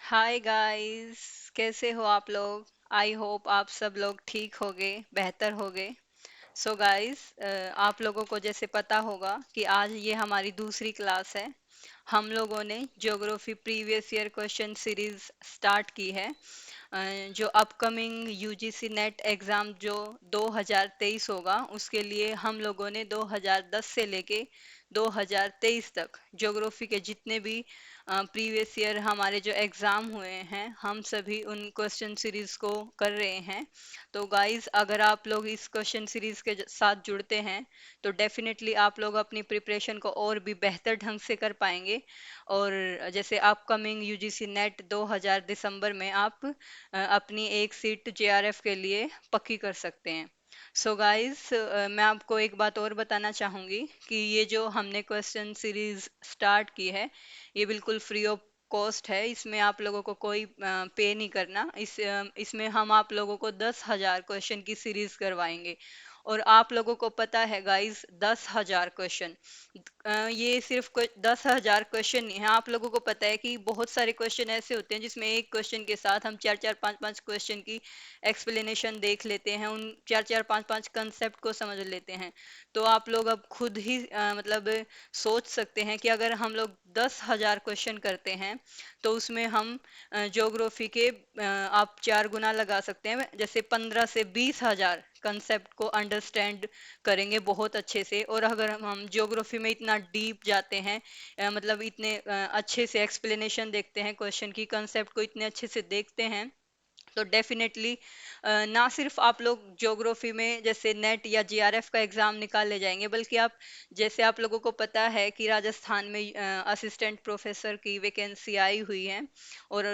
Hi guys. कैसे हो आप लोग? आई होप आप सब लोग ठीक होगे, बेहतर होगे। सो गाइस, आप लोगों को जैसे पता होगा कि आज ये हमारी दूसरी क्लास है। हम लोगों ने geography previous year question series start की है। जो अपकमिंग यूजीसी नेट एग्ज़ाम जो 2023 होगा, उसके लिए हम लोगों ने 2010 से लेके 2023 तक ज्योग्राफी के जितने भी प्रीवियस ईयर हमारे जो एग्ज़ाम हुए हैं, हम सभी उन क्वेश्चन सीरीज को कर रहे हैं। तो गाइस, अगर आप लोग इस क्वेश्चन सीरीज के साथ जुड़ते हैं तो डेफिनेटली आप लोग अपनी प्रिपरेशन को और भी बेहतर ढंग से कर पाएंगे। और जैसे अपकमिंग यूजीसी नेट 2000 दिसंबर में आप अपनी एक सीट जेआरएफ के लिए पक्की कर सकते हैं। सो गाइस, मैं आपको एक बात और बताना चाहूँगी कि ये जो हमने क्वेश्चन सीरीज स्टार्ट की है, ये बिल्कुल फ्री ऑफ कॉस्ट है। इसमें आप लोगों को कोई पे नहीं करना। इसमें हम आप लोगों को 10,000 क्वेश्चन की सीरीज करवाएंगे। और आप लोगों को पता है गाइस, 10,000 क्वेश्चन, ये सिर्फ 10,000 क्वेश्चन नहीं है। आप लोगों को पता है कि बहुत सारे क्वेश्चन ऐसे होते हैं जिसमें एक क्वेश्चन के साथ हम चार चार पांच पांच क्वेश्चन की एक्सप्लेनेशन देख लेते हैं, उन चार चार पांच पांच कंसेप्ट को समझ लेते हैं। तो आप लोग अब खुद ही मतलब सोच सकते हैं कि अगर हम लोग 10,000 क्वेश्चन करते हैं तो उसमें हम ज्योग्राफी के आप 4 गुना लगा सकते हैं, जैसे 15 से 20,000 कंसेप्ट को अंडरस्टैंड करेंगे बहुत अच्छे से। और अगर हम ज्योग्राफी में इतना डीप जाते हैं, मतलब इतने अच्छे से एक्सप्लेनेशन देखते हैं, क्वेश्चन की कंसेप्ट को इतने अच्छे से देखते हैं, तो डेफिनेटली ना सिर्फ आप लोग ज्योग्राफी में जैसे नेट या जीआरएफ का एग्जाम निकाल ले जाएंगे, बल्कि आप, जैसे आप लोगों को पता है कि राजस्थान में असिस्टेंट प्रोफेसर की वैकेंसी आई हुई है। और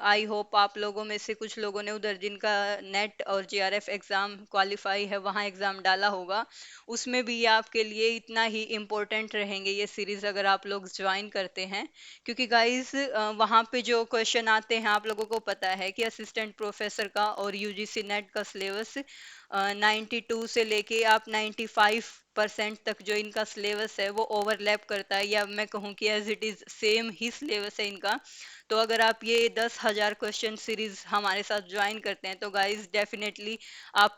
आई होप आप लोगों में से कुछ लोगों ने उधर जिनका नेट और जीआरएफ एग्जाम क्वालिफाई है, वहाँ एग्जाम डाला होगा। उसमें भी ये आपके लिए इतना ही इम्पोर्टेंट रहेंगे ये सीरीज, अगर आप लोग ज्वाइन करते हैं। क्योंकि गाइस, वहाँ पे जो क्वेश्चन आते हैं, आप लोगों को पता है कि असिस्टेंट प्रोफेसर का और यूजीसी नेट का सिलेबस 92 से लेके आप 95% तक जो इनका सिलेबस है वो ओवरलैप करता है, या मैं कहूँ कि एज इट इज सेम ही सिलेबस है इनका। तो अगर आप ये 10,000 क्वेश्चन सीरीज हमारे साथ ज्वाइन करते हैं तो गाइस डेफिनेटली आप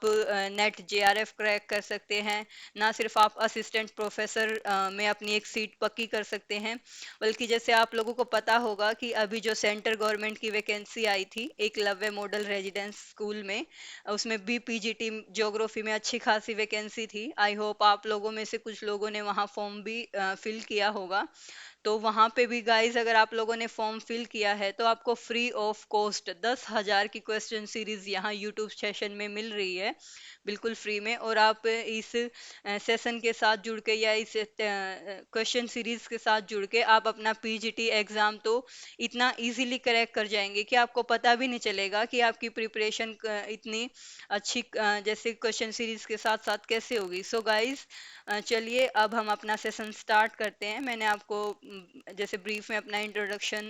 नेट जेआरएफ क्रैक कर सकते हैं। ना सिर्फ आप असिस्टेंट प्रोफेसर में अपनी एक सीट पक्की कर सकते हैं, बल्कि जैसे आप लोगों को पता होगा कि अभी जो सेंटर गवर्नमेंट की वैकेंसी आई थी एकलव्य मॉडल रेजिडेंस स्कूल में, उसमें बीपीजीटी ज्योग्राफी में अच्छी खासी वैकेंसी थी। आई होप आप लोगों में से कुछ लोगों ने वहाँ फॉर्म भी फिल किया होगा। तो वहाँ पे भी गाइस, अगर आप लोगों ने फॉर्म फिल किया है तो आपको फ्री ऑफ कॉस्ट 10,000 की क्वेश्चन सीरीज यहाँ यूट्यूब सेशन में मिल रही है, बिल्कुल फ्री में। और आप इस सेशन के साथ जुड़ के या इस क्वेश्चन सीरीज के साथ जुड़ के आप अपना पीजीटी एग्जाम तो इतना इजीली क्रैक कर जाएंगे कि आपको पता भी नहीं चलेगा कि आपकी प्रिपरेशन इतनी अच्छी जैसे क्वेश्चन सीरीज के साथ साथ कैसे होगी। सो गाइस, चलिए अब हम अपना सेशन स्टार्ट करते हैं। मैंने आपको जैसे ब्रीफ में अपना इंट्रोडक्शन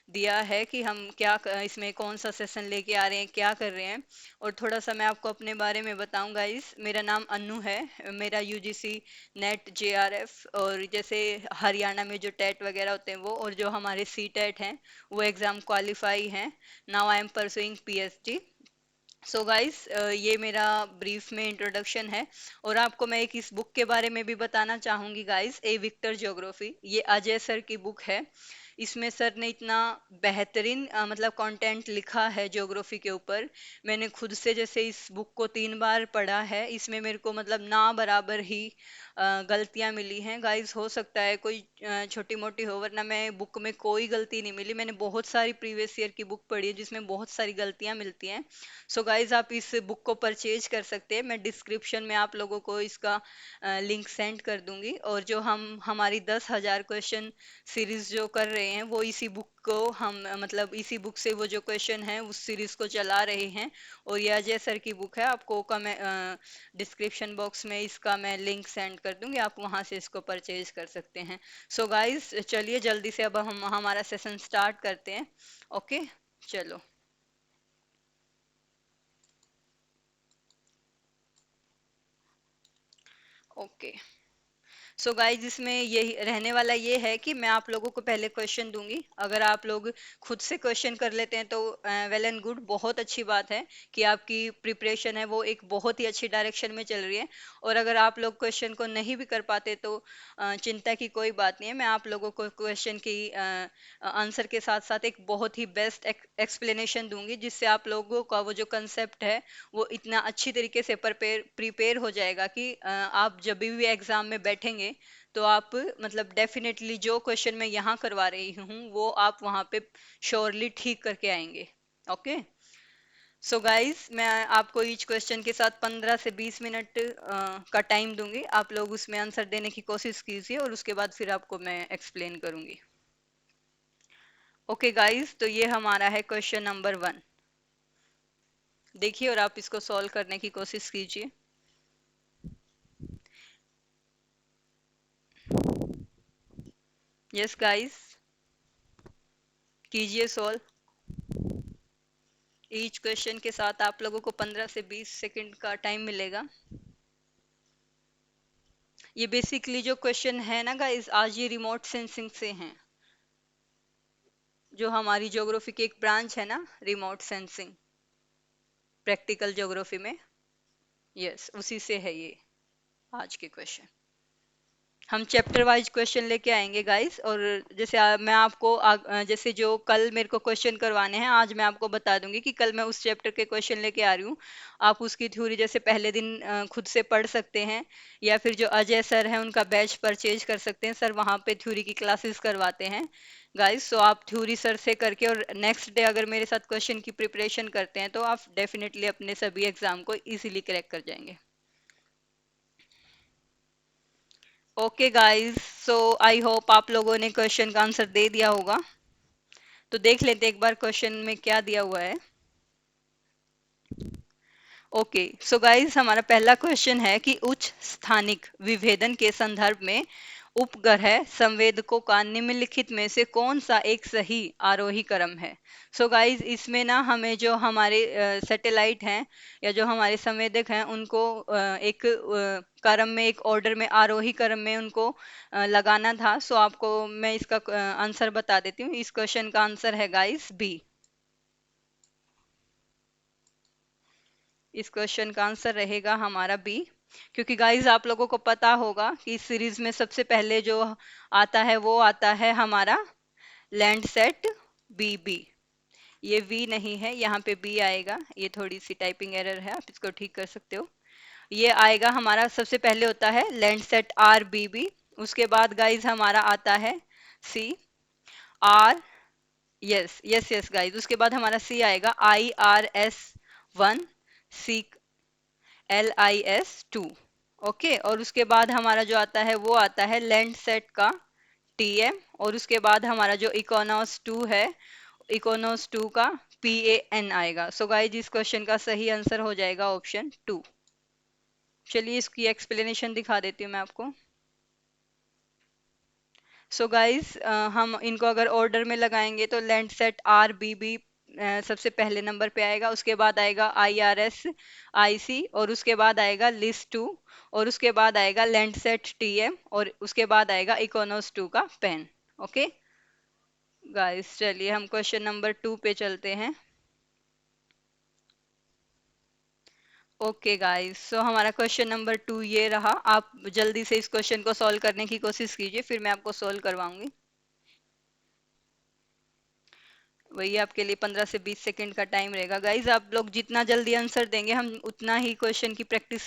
दिया है कि हम क्या इसमें कौन सा सेशन लेके आ रहे हैं, क्या कर रहे हैं। और थोड़ा सा मैं आपको अपने बारे में बताऊंगा। इस मेरा नाम अन्नू है, मेरा यूजीसी नेट जेआरएफ और जैसे हरियाणा में जो टेट वगैरह होते हैं वो, और जो हमारे सी टेट हैं, वो एग्ज़ाम क्वालिफाई हैं। Now I am pursuing PhD. So guys, ये मेरा ब्रीफ में इंट्रोडक्शन है। और आपको मैं एक इस बुक के बारे में भी बताना चाहूंगी गाइस, ए विक्टर ज्योग्राफी। ये अजय सर की बुक है। इसमें सर ने इतना बेहतरीन मतलब कंटेंट लिखा है ज्योग्राफी के ऊपर। मैंने खुद से जैसे इस बुक को 3 बार पढ़ा है। इसमें मेरे को मतलब ना बराबर ही गलतियां मिली हैं गाइस। हो सकता है कोई छोटी मोटी हो, वरना मैं बुक में कोई गलती नहीं मिली। मैंने बहुत सारी प्रीवियस ईयर की बुक पढ़ी है जिसमें बहुत सारी गलतियां मिलती हैं। सो गाइज, आप इस बुक को परचेज कर सकते हैं। मैं डिस्क्रिप्शन में आप लोगों को इसका लिंक सेंड कर दूंगी। और जो हम हमारी 10,000 क्वेश्चन सीरीज जो कर रहे हैं, वो इसी बुक को हम मतलब इसी बुक से वो जो क्वेश्चन है उस सीरीज को चला रहे हैं। और ये अजय सर की बुक है। आपको का मैं डिस्क्रिप्शन बॉक्स में इसका मैं लिंक सेंड कर दूंगी, आप वहां से इसको परचेज कर सकते हैं। सो गाइज, चलिए जल्दी से अब हम हमारा सेशन स्टार्ट करते हैं। ओके, चलो। ओके, सो गाइस इसमें यही रहने वाला ये है कि मैं आप लोगों को पहले क्वेश्चन दूंगी। अगर आप लोग खुद से क्वेश्चन कर लेते हैं तो वेल एंड गुड, बहुत अच्छी बात है कि आपकी प्रिपरेशन है वो एक बहुत ही अच्छी डायरेक्शन में चल रही है। और अगर आप लोग क्वेश्चन को नहीं भी कर पाते तो चिंता की कोई बात नहीं है। मैं आप लोगों को क्वेश्चन की आंसर के साथ साथ एक बहुत ही बेस्ट एक्सप्लेनेशन दूंगी, जिससे आप लोगों का वो जो कंसेप्ट है वो इतना अच्छी तरीके से प्रिपेयर हो जाएगा कि आप जब भी एग्जाम में बैठेंगे तो आप मतलब डेफिनेटली जो क्वेश्चन मैं यहाँ करवा रही हूँ वो आप वहाँ पे श्योरली ठीक करके आएंगे। ओके। सो गाइस मैं आपको ईच क्वेश्चन के साथ 15 से 20 मिनट का टाइम दूंगी। आप लोग उसमें आंसर देने की कोशिश कीजिए और उसके बाद फिर आपको मैं एक्सप्लेन करूंगी। ओके गाइस, तो ये हमारा है क्वेश्चन नंबर 1। देखिए और आप इसको सॉल्व करने की कोशिश कीजिए। यस गाइस, कीजिए सॉल्व। ईच क्वेश्चन के साथ आप लोगों को 15 से 20 सेकंड का टाइम मिलेगा। ये बेसिकली जो क्वेश्चन है ना गाइस, आज ये रिमोट सेंसिंग से हैं। जो हमारी ज्योग्राफी की एक ब्रांच है ना, रिमोट सेंसिंग, प्रैक्टिकल ज्योग्राफी में। यस, उसी से है ये आज के क्वेश्चन। हम चैप्टर वाइज क्वेश्चन लेके आएंगे गाइस। और जैसे मैं आपको जैसे जो कल मेरे को क्वेश्चन करवाने हैं, आज मैं आपको बता दूंगी कि कल मैं उस चैप्टर के क्वेश्चन लेके आ रही हूँ। आप उसकी थ्योरी जैसे पहले दिन खुद से पढ़ सकते हैं, या फिर जो अजय सर हैं उनका बैच परचेज कर सकते हैं। सर वहाँ पे थ्योरी की क्लासेस करवाते हैं गाइस। सो आप थ्योरी सर से करके और नेक्स्ट डे अगर मेरे साथ क्वेश्चन की प्रिपरेशन करते हैं तो आप डेफिनेटली अपने सभी एग्जाम को इजीली क्रैक कर जाएंगे। Okay guys, so I hope आप लोगों ने क्वेश्चन का आंसर दे दिया होगा। तो देख लेते हैं एक बार क्वेश्चन में क्या दिया हुआ है। ओके सो गाइस, हमारा पहला क्वेश्चन है कि उच्च स्थानिक विभेदन के संदर्भ में उपग्रह संवेदकों का निम्नलिखित में से कौन सा एक सही आरोही क्रम है। सो गाइस इसमें ना हमें जो हमारे सैटेलाइट हैं या जो हमारे संवेदक हैं उनको एक क्रम में, एक ऑर्डर में, आरोही क्रम में उनको लगाना था। सो आपको मैं इसका आंसर बता देती हूँ। इस क्वेश्चन का आंसर है गाइस बी। इस क्वेश्चन का आंसर रहेगा हमारा बी। क्योंकि गाइज आप लोगों को पता होगा कि इस सीरीज में सबसे पहले जो आता है वो आता है हमारा लैंडसेट बी बी। ये वी नहीं है, यहाँ पे बी आएगा। ये थोड़ी सी टाइपिंग एरर है, आप इसको ठीक कर सकते हो। ये आएगा हमारा, सबसे पहले होता है लैंडसेट आर बी बी। उसके बाद गाइज हमारा आता है C R, yes yes yes guys, उसके बाद हमारा सी आएगा IRS 1, सी LIS 2। ओके, और उसके बाद हमारा जो आता है वो आता है लैंड सेट का TM। और उसके बाद हमारा जो इकोनॉस 2 है, इकोनॉस 2 का PAN आएगा। सो गाइस इस क्वेश्चन का सही आंसर हो जाएगा ऑप्शन 2। चलिए इसकी एक्सप्लेनेशन दिखा देती हूँ मैं आपको। सो गाइस हम इनको अगर ऑर्डर में लगाएंगे तो लैंड सेट RBB सबसे पहले नंबर पे आएगा। उसके बाद आएगा IRS IC, और उसके बाद आएगा LIS 2, और उसके बाद आएगा लैंड सेट TM, और उसके बाद आएगा इकोनॉस 2 का पेन। ओके गाइस, चलिए हम क्वेश्चन नंबर 2 पे चलते हैं। ओके गाइस, सो हमारा क्वेश्चन नंबर 2 ये रहा। आप जल्दी से इस क्वेश्चन को सॉल्व करने की कोशिश कीजिए, फिर मैं आपको सॉल्व करवाऊंगी। वही आपके लिए 15 से 20 सेकंड का टाइम रहेगा। गाइज आप लोग जितना जल्दी आंसर देंगे, हम उतना ही क्वेश्चन की प्रैक्टिस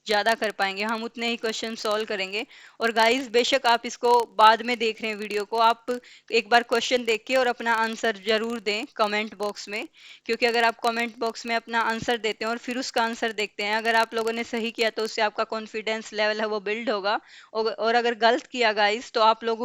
ज़्यादा कर पाएंगे, हम उतने ही क्वेश्चन सॉल्व करेंगे। और गाइज बेशक आप इसको बाद में देख रहे हैं वीडियो को, आप एक बार क्वेश्चन देख के और अपना आंसर जरूर दें कमेंट बॉक्स में। क्योंकि अगर आप कमेंट बॉक्स में अपना आंसर देते हैं और फिर उसका आंसर देखते हैं, अगर आप लोगों ने सही किया तो उससे आपका कॉन्फिडेंस लेवल है वो बिल्ड होगा। और अगर गलत किया गाइज तो आप लोग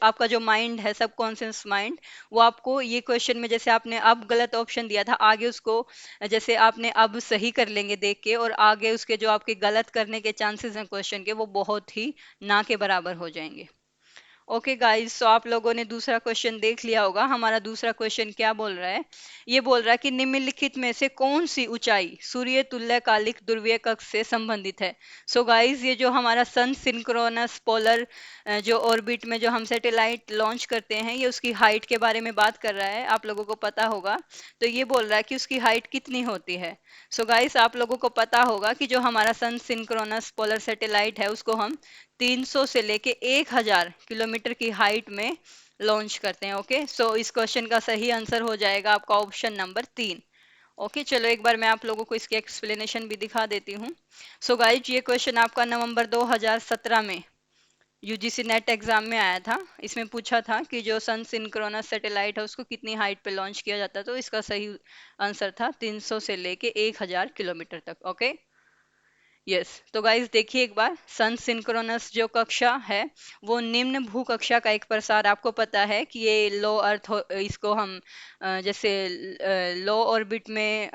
आपका जो माइंड है, सबकॉन्शियस माइंड, वो आपको ये क्वेश्चन में, जैसे आपने अब गलत ऑप्शन दिया था, आगे उसको जैसे आपने अब सही कर लेंगे देख के, और आगे उसके जो आपके गलत करने के चांसेस हैं क्वेश्चन के, वो बहुत ही ना के बराबर हो जाएंगे। ओके गाइस, सो आप लोगों ने दूसरा क्वेश्चन देख लिया होगा। हमारा दूसरा क्वेश्चन क्या बोल रहा है? ये बोल रहा है कि निम्नलिखित में से कौन सी ऊंचाई सूर्य तुल्यकालिक ध्रुवीय कक्ष से संबंधित है? सो गाइस, ये जो हमारा सन सिंक्रोनस पोलर जो ऑर्बिट में जो हम सैटेलाइट लॉन्च करते हैं, ये उसकी हाइट के बारे में बात कर रहा है। आप लोगों को पता होगा। तो ये बोल रहा है कि उसकी हाइट कितनी होती है। सो गाइस, आप लोगों को पता होगा कि जो हमारा सन सिंक्रोनस पोलर सैटेलाइट है, उसको हम 300 से लेके 1000 किलोमीटर की हाइट में लॉन्च करते हैं। ओके, सो इस क्वेश्चन का सही आंसर हो जाएगा आपका ऑप्शन नंबर 3। ओके, चलो एक बार मैं आप लोगों को इसकी एक्सप्लेनेशन भी दिखा देती हूँ। सो गाइज, ये क्वेश्चन आपका नवंबर 2017 में यूजीसी नेट एग्जाम में आया था। इसमें पूछा था कि जो सन सिंक्रोनस सैटेलाइट है, उसको कितनी हाइट पे लॉन्च किया जाता है। तो इसका सही आंसर था 300 से लेके 1000 किलोमीटर तक। Okay, yes. तो गाइस देखिए एक बार, सन सिंक्रोनस जो कक्षा है, वो निम्न भू कक्षा का एक प्रसार। आपको पता है कि ये लो अर्थ इसको हम जैसे लो ऑर्बिट में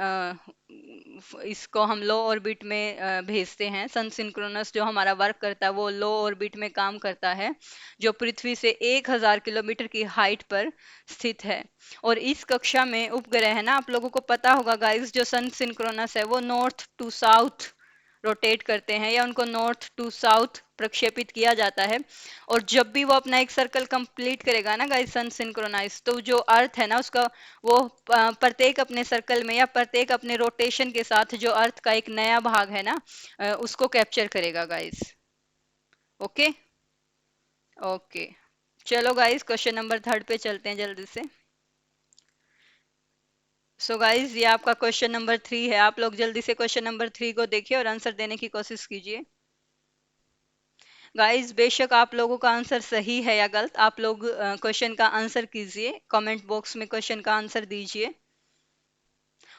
इसको हम लो ऑर्बिट में भेजते हैं। सन सिंक्रोनस जो हमारा वर्क करता है, वो लो ऑर्बिट में काम करता है, जो पृथ्वी से 1000 किलोमीटर की हाइट पर स्थित है। और इस कक्षा में उपग्रह है ना, आप लोगों को पता होगा गाइस, जो सन सिंक्रोनस है वो नॉर्थ टू साउथ रोटेट करते हैं, या उनको नॉर्थ टू साउथ प्रक्षेपित किया जाता है। और जब भी वो अपना एक सर्कल कंप्लीट करेगा ना गाइस, सन सिंक्रोनाइज, तो जो अर्थ है ना उसका, वो प्रत्येक अपने सर्कल में या प्रत्येक अपने रोटेशन के साथ जो अर्थ का एक नया भाग है ना, उसको कैप्चर करेगा गाइस। ओके। ओके, चलो गाइस क्वेश्चन नंबर 3 पे चलते हैं जल्दी से। सो गाइस, ये आपका क्वेश्चन नंबर 3 है। आप लोग जल्दी से क्वेश्चन नंबर 3 को देखिए और आंसर देने की कोशिश कीजिए। गाइस, बेशक आप लोगों का आंसर सही है या गलत, आप लोग क्वेश्चन का आंसर कीजिए, कमेंट बॉक्स में क्वेश्चन का आंसर दीजिए।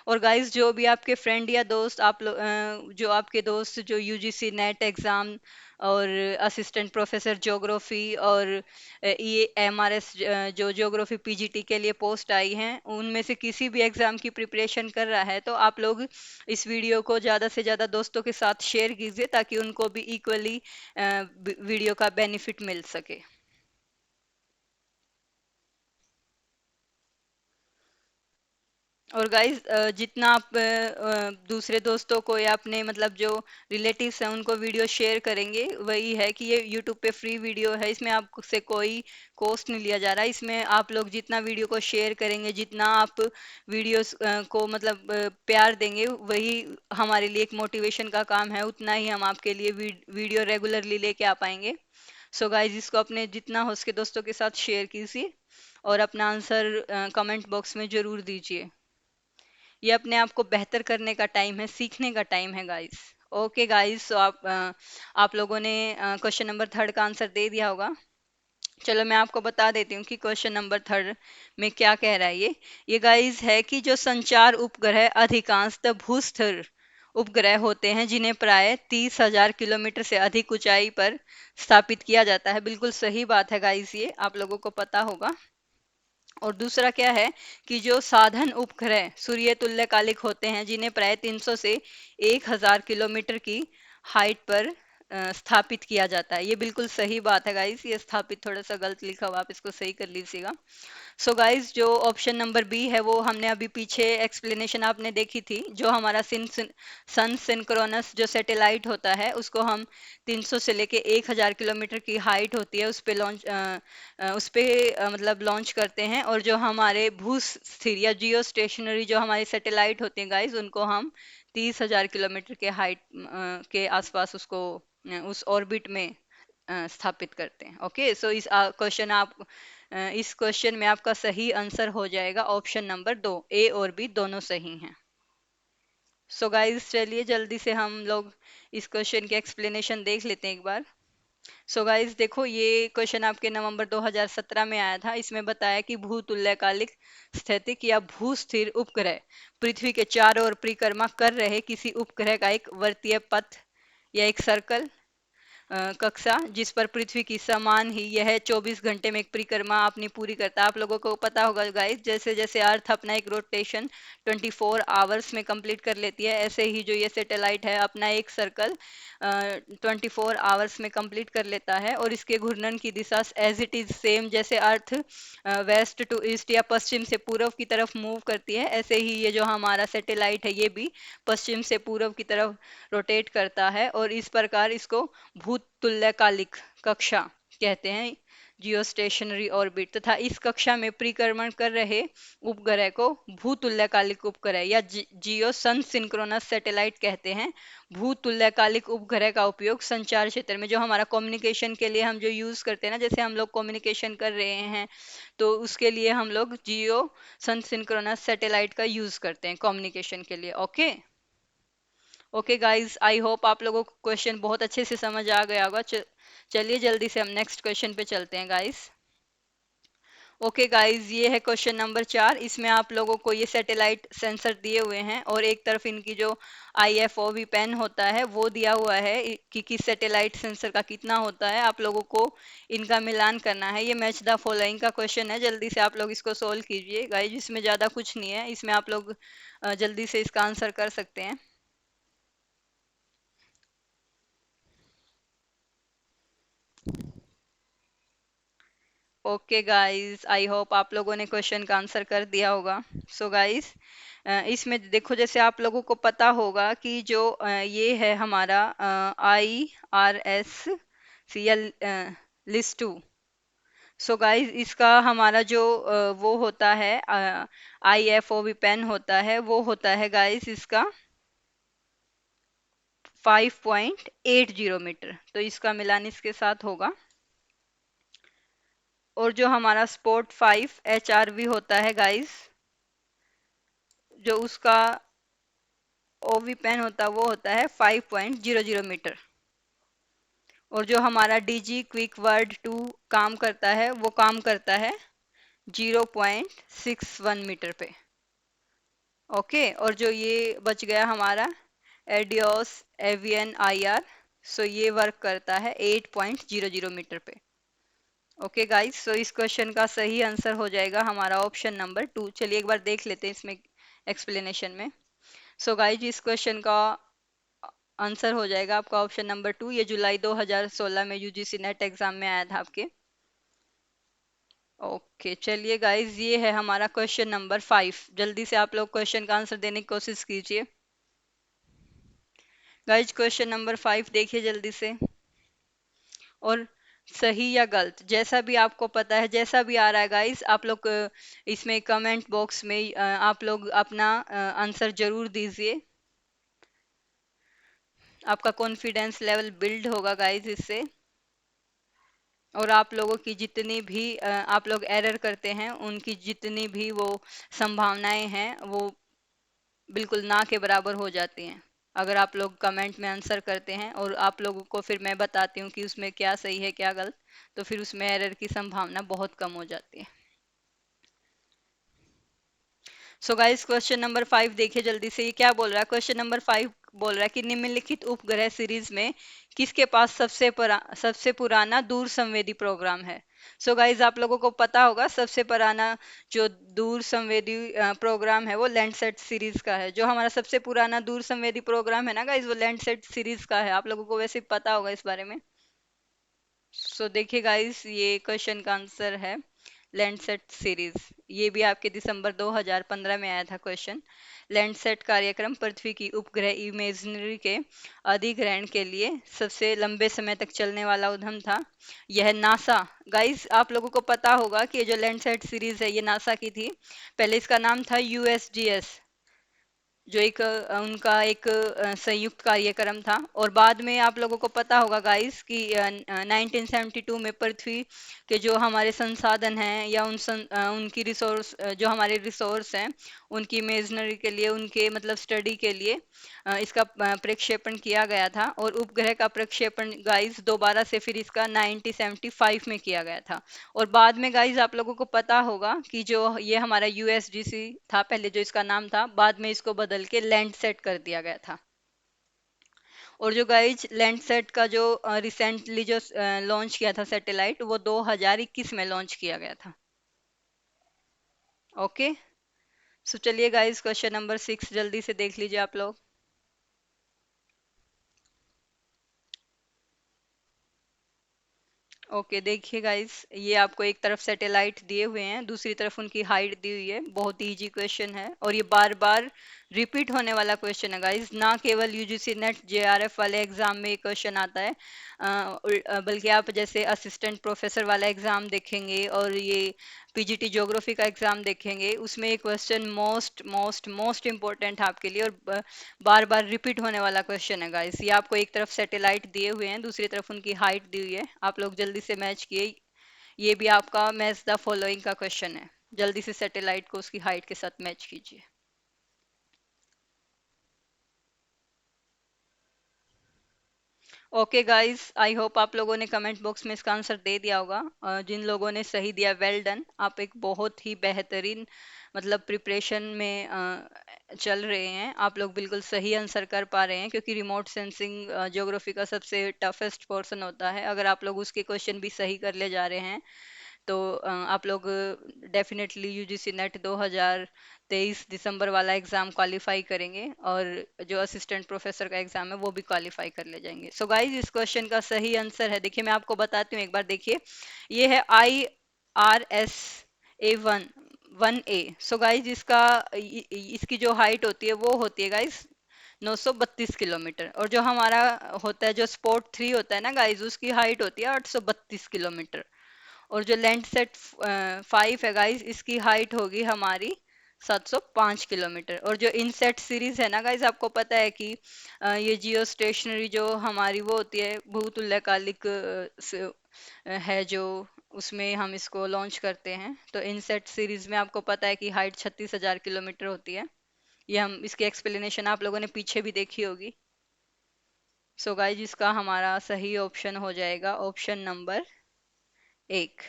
और गाइस, जो भी आपके फ्रेंड या दोस्त, आप लोग जो आपके दोस्त जो यूजीसी नेट एग्जाम और असिस्टेंट प्रोफेसर ज्योग्राफी और ये एमआरएस जो ज्योग्राफी पीजीटी के लिए पोस्ट आई हैं, उनमें से किसी भी एग्जाम की प्रिपरेशन कर रहा है, तो आप लोग इस वीडियो को ज़्यादा से ज़्यादा दोस्तों के साथ शेयर कीजिए, ताकि उनको भी इक्वली वीडियो का बेनिफिट मिल सके। और गाइस, जितना आप दूसरे दोस्तों को या अपने मतलब जो रिलेटिव्स हैं उनको वीडियो शेयर करेंगे, वही है कि ये यूट्यूब पे फ्री वीडियो है, इसमें आपसे कोई कॉस्ट नहीं लिया जा रहा। इसमें आप लोग जितना वीडियो को शेयर करेंगे, जितना आप वीडियोस को मतलब प्यार देंगे, वही हमारे लिए एक मोटिवेशन का काम है। उतना ही हम आपके लिए वीडियो रेगुलरली लेके आ पाएंगे। सो गाइस, इसको अपने जितना हो सके दोस्तों के साथ शेयर कीजिए और अपना आंसर कमेंट बॉक्स में जरूर दीजिए। ये अपने आप को बेहतर करने का टाइम है, सीखने का टाइम है गाइस। ओके गाइस, तो आप लोगों ने क्वेश्चन नंबर 3 का आंसर दे दिया होगा। चलो मैं आपको बता देती हूँ कि क्वेश्चन नंबर 3 में क्या कह रहा है। ये गाइस है कि जो संचार उपग्रह अधिकांशतः भूस्थिर उपग्रह होते हैं, जिन्हें प्राय 30,000 किलोमीटर से अधिक ऊंचाई पर स्थापित किया जाता है। बिल्कुल सही बात है गाइस, ये आप लोगों को पता होगा। और दूसरा क्या है कि जो साधन उपग्रह सूर्य तुल्यकालिक होते हैं, जिन्हें प्राय 300 से 1000 किलोमीटर की हाइट पर स्थापित किया जाता है। ये बिल्कुल सही बात है गाइस, ये स्थापित थोड़ा सा गलत लिखा हुआ, आप इसको सही कर लीजिएगा। सो गाइस, जो ऑप्शन नंबर बी है, वो हमने अभी पीछे एक्सप्लेनेशन आपने देखी थी। जो हमारा सन सिंक्रोनस जो सैटेलाइट होता है, उसको हम 300 से लेके 1000 किलोमीटर की हाइट होती है, उस पे लॉन्च उस पे मतलब लॉन्च करते हैं। और जो हमारे भू स्थिर या जियो स्टेशनरी जो हमारे सैटेलाइट होते हैं गाइस, उनको हम 30,000 किलोमीटर के हाइट के आसपास उसको उस ऑर्बिट में स्थापित करते हैं। ओके, सो इस क्वेश्चन में आपका सही आंसर हो जाएगा ऑप्शन नंबर 2। ए और बी दोनों सही हैं। सो गाइस, चलिए जल्दी से हम लोग इस क्वेश्चन की एक्सप्लेनेशन देख लेते हैं एक बार। सो गाइस देखो, ये क्वेश्चन आपके नवंबर 2017 में आया था। इसमें बताया कि भूतुल्यकालिक स्थैतिक या भूस्थिर उपग्रह पृथ्वी के चारों ओर परिक्रमा कर रहे किसी उपग्रह का एक वर्तीय पथ या एक सर्कल कक्षा जिस पर पृथ्वी की समान ही यह 24 घंटे में एक परिक्रमा अपनी पूरी करता है। आप लोगों को पता होगा गाइस, जैसे जैसे अर्थ अपना एक रोटेशन 24 आवर्स में कंप्लीट कर लेती है, ऐसे ही जो ये सैटेलाइट है अपना एक सर्कल 24 आवर्स में कंप्लीट कर लेता है। और इसके घूर्णन की दिशा एज इट इज सेम, जैसे अर्थ वेस्ट टू ईस्ट या पश्चिम से पूर्व की तरफ मूव करती है, ऐसे ही ये जो हमारा सैटेलाइट है ये भी पश्चिम से पूर्व की तरफ रोटेट करता है। और इस प्रकार इसको भूतुल्यकालिक कक्षा कहते हैं, जियोस्टेशनरी ऑर्बिट। तथा इस कक्षा में परिक्रमण कर रहे उपग्रह को भूतुल्यकालिक उपग्रह या जियो सन सिंक्रोनस सैटेलाइट कहते हैं। भूतुल्यकालिक उपग्रह का उपयोग संचार क्षेत्र में, जो हमारा कम्युनिकेशन के लिए हम जो यूज करते हैं ना, जैसे हम लोग कम्युनिकेशन कर रहे हैं तो उसके लिए हम लोग जियो सन सिंक्रोनस सैटेलाइट का यूज करते हैं कम्युनिकेशन के लिए। Okay okay guys, I hope आप लोगों को क्वेश्चन बहुत अच्छे से समझ आ गया होगा। चलिए जल्दी से हम नेक्स्ट क्वेश्चन पे चलते हैं गाइस। ओके गाइस, ये है क्वेश्चन नंबर 4। इसमें आप लोगों को ये सैटेलाइट सेंसर दिए हुए हैं और एक तरफ इनकी जो IFOV पेन होता है वो दिया हुआ है कि किस सैटेलाइट सेंसर का कितना होता है। आप लोगों को इनका मिलान करना है। ये मैच द फॉलोइंग का क्वेश्चन है, जल्दी से आप लोग इसको सोल्व कीजिए गाइस। इसमें ज़्यादा कुछ नहीं है, इसमें आप लोग जल्दी से इसका आंसर कर सकते हैं। ओके गाइस, आई होप आप लोगों ने क्वेश्चन का आंसर कर दिया होगा। सो गाइस, इसमें देखो, जैसे आप लोगों को पता होगा कि जो ये है हमारा IRS CL list 2। So guys, इसका हमारा जो वो होता है IFOV पेन होता है, वो होता है गाइस इसका 5.80 मीटर। तो इसका मिलान इसके साथ होगा। और जो हमारा स्पोर्ट 5 HRV होता है गाइस, जो उसका OV पेन होता है वो होता है 5.00 मीटर। और जो हमारा DG क्विक वर्ड 2 काम करता है वो काम करता है 0.61 मीटर पे। ओके, और जो ये बच गया हमारा एडियोस एवियन IR, सो ये वर्क करता है 8.00 मीटर पे। ओके गाइस, सो इस क्वेश्चन का सही आंसर हो जाएगा हमारा ऑप्शन नंबर 2। चलिए एक बार देख लेते हैं इसमें एक्सप्लेनेशन में। सो गाइस, इस क्वेश्चन का आंसर हो जाएगा आपका ऑप्शन नंबर 2। ये जुलाई 2016 में UGC नेट एग्जाम में आया था आपके। ओके चलिए गाइस, ये है हमारा क्वेश्चन नंबर 5। जल्दी से आप लोग क्वेश्चन का आंसर देने की कोशिश कीजिए। गाइस, क्वेश्चन नंबर 5 देखिए जल्दी से। और सही या गलत जैसा भी आपको पता है, जैसा भी आ रहा है गाइस, आप लोग इसमें कमेंट बॉक्स में आप लोग अपना आंसर जरूर दीजिए। आपका कॉन्फिडेंस लेवल बिल्ड होगा गाइस इससे। और आप लोगों की जितनी भी आप लोग एरर करते हैं, उनकी जितनी भी वो संभावनाएं हैं वो बिल्कुल ना के बराबर हो जाती हैं अगर आप लोग कमेंट में आंसर करते हैं। और आप लोगों को फिर मैं बताती हूँ कि उसमें क्या सही है क्या गलत, तो फिर उसमें एरर की संभावना बहुत कम हो जाती है। सो गाइस, क्वेश्चन नंबर 5 देखिए जल्दी से। ये क्या बोल रहा है? क्वेश्चन नंबर 5 बोल रहा है कि निम्नलिखित उपग्रह सीरीज में किसके पास सबसे पुराना दूर संवेदी प्रोग्राम है। सो गाइस, आप लोगों को पता होगा सबसे पुराना जो दूर संवेदी प्रोग्राम है वो लैंडसेट सीरीज का है। जो हमारा सबसे पुराना दूर संवेदी प्रोग्राम है ना गाइस, वो लैंडसेट सीरीज का है। आप लोगों को वैसे पता होगा इस बारे में। सो देखिए गाइस, ये क्वेश्चन का आंसर है लैंडसेट सीरीज। ये भी आपके दिसंबर 2015 में आया था क्वेश्चन। लैंडसेट कार्यक्रम पृथ्वी की उपग्रह इमेजरी के अधिग्रहण के लिए सबसे लंबे समय तक चलने वाला उद्यम था। यह नासा, गाइस आप लोगों को पता होगा कि ये जो लैंडसेट सीरीज है ये नासा की थी। पहले इसका नाम था USGS, जो एक उनका एक संयुक्त कार्यक्रम था। और बाद में आप लोगों को पता होगा गाइस कि 1972 में पृथ्वी के जो हमारे संसाधन हैं या उनकी रिसोर्स, जो हमारे रिसोर्स हैं, उनकी इमेजनरी के लिए, उनके मतलब स्टडी के लिए इसका प्रक्षेपण किया गया था। और उपग्रह का प्रक्षेपण गाइस दोबारा से फिर इसका 1975 में किया गया था। और बाद में गाइस आप लोगों को पता होगा कि जो ये हमारा USGC था, पहले जो इसका नाम था, बाद में इसको बदल के लैंडसेट कर दिया गया था। और जो गाइज लैंडसेट का जो रिसेंटली जो लॉन्च किया था सैटेलाइट, वो 2021 में लॉन्च किया गया था। ओके, सो चलिए गाइज क्वेश्चन नंबर 6 जल्दी से देख लीजिए आप लोग। ओके देखिए गाइस, ये आपको एक तरफ सैटेलाइट दिए हुए हैं, दूसरी तरफ उनकी हाइट दी हुई है। बहुत ही इजी क्वेश्चन है और ये बार बार रिपीट होने वाला क्वेश्चन है गाइस। ना केवल यूजीसी नेट जेआरएफ वाले एग्जाम में ये क्वेश्चन आता है, बल्कि आप जैसे असिस्टेंट प्रोफेसर वाला एग्जाम देखेंगे और ये पीजीटी ज्योग्राफी का एग्जाम देखेंगे, उसमें ये question most most most important है आपके लिए, और बार बार रिपीट होने वाला क्वेश्चन है गाइस। ये आपको एक तरफ सैटेलाइट दिए हुए हैं, दूसरी तरफ उनकी हाइट दी हुई है, आप लोग जल्दी से मैच किए। ये भी आपका मैच द फॉलोइंग का क्वेश्चन है, जल्दी से सैटेलाइट को उसकी हाइट के साथ मैच कीजिए। ओके गाइस, आई होप आप लोगों ने कमेंट बॉक्स में इसका आंसर दे दिया होगा। जिन लोगों ने सही दिया, वेल डन, आप एक बहुत ही बेहतरीन मतलब प्रिपरेशन में चल रहे हैं। आप लोग बिल्कुल सही आंसर कर पा रहे हैं, क्योंकि रिमोट सेंसिंग ज्योग्राफी का सबसे टफेस्ट पोर्शन होता है। अगर आप लोग उसके क्वेश्चन भी सही कर ले जा रहे हैं, तो आप लोग डेफिनेटली यूजीसी नेट 2023 दिसंबर वाला एग्जाम क्वालिफाई करेंगे, और जो असिस्टेंट प्रोफेसर का एग्जाम है वो भी क्वालिफाई कर ले जाएंगे। सो गाइज, इस क्वेश्चन का सही आंसर है, देखिए मैं आपको बताती हूँ एक बार, देखिए ये है IRS A1 सो गाइज इसका इसकी जो हाइट होती है वो होती है गाइज 932 किलोमीटर, और जो हमारा होता है जो स्पोर्ट 3 होता है ना गाइज, उसकी हाइट होती है 832 किलोमीटर। और जो लैंडसेट 5 है गाइस, इसकी हाइट होगी हमारी 705 किलोमीटर। और जो इनसेट सीरीज है ना गाइस, आपको पता है कि ये जियो स्टेशनरी जो हमारी वो होती है भूतुल्यकालिक है, जो उसमें हम इसको लॉन्च करते हैं। तो इनसेट सीरीज में आपको पता है कि हाइट 36,000 किलोमीटर होती है। ये हम इसकी एक्सप्लेनेशन आप लोगों ने पीछे भी देखी होगी। सो गाइस, इसका हमारा सही ऑप्शन हो जाएगा ऑप्शन नंबर 1।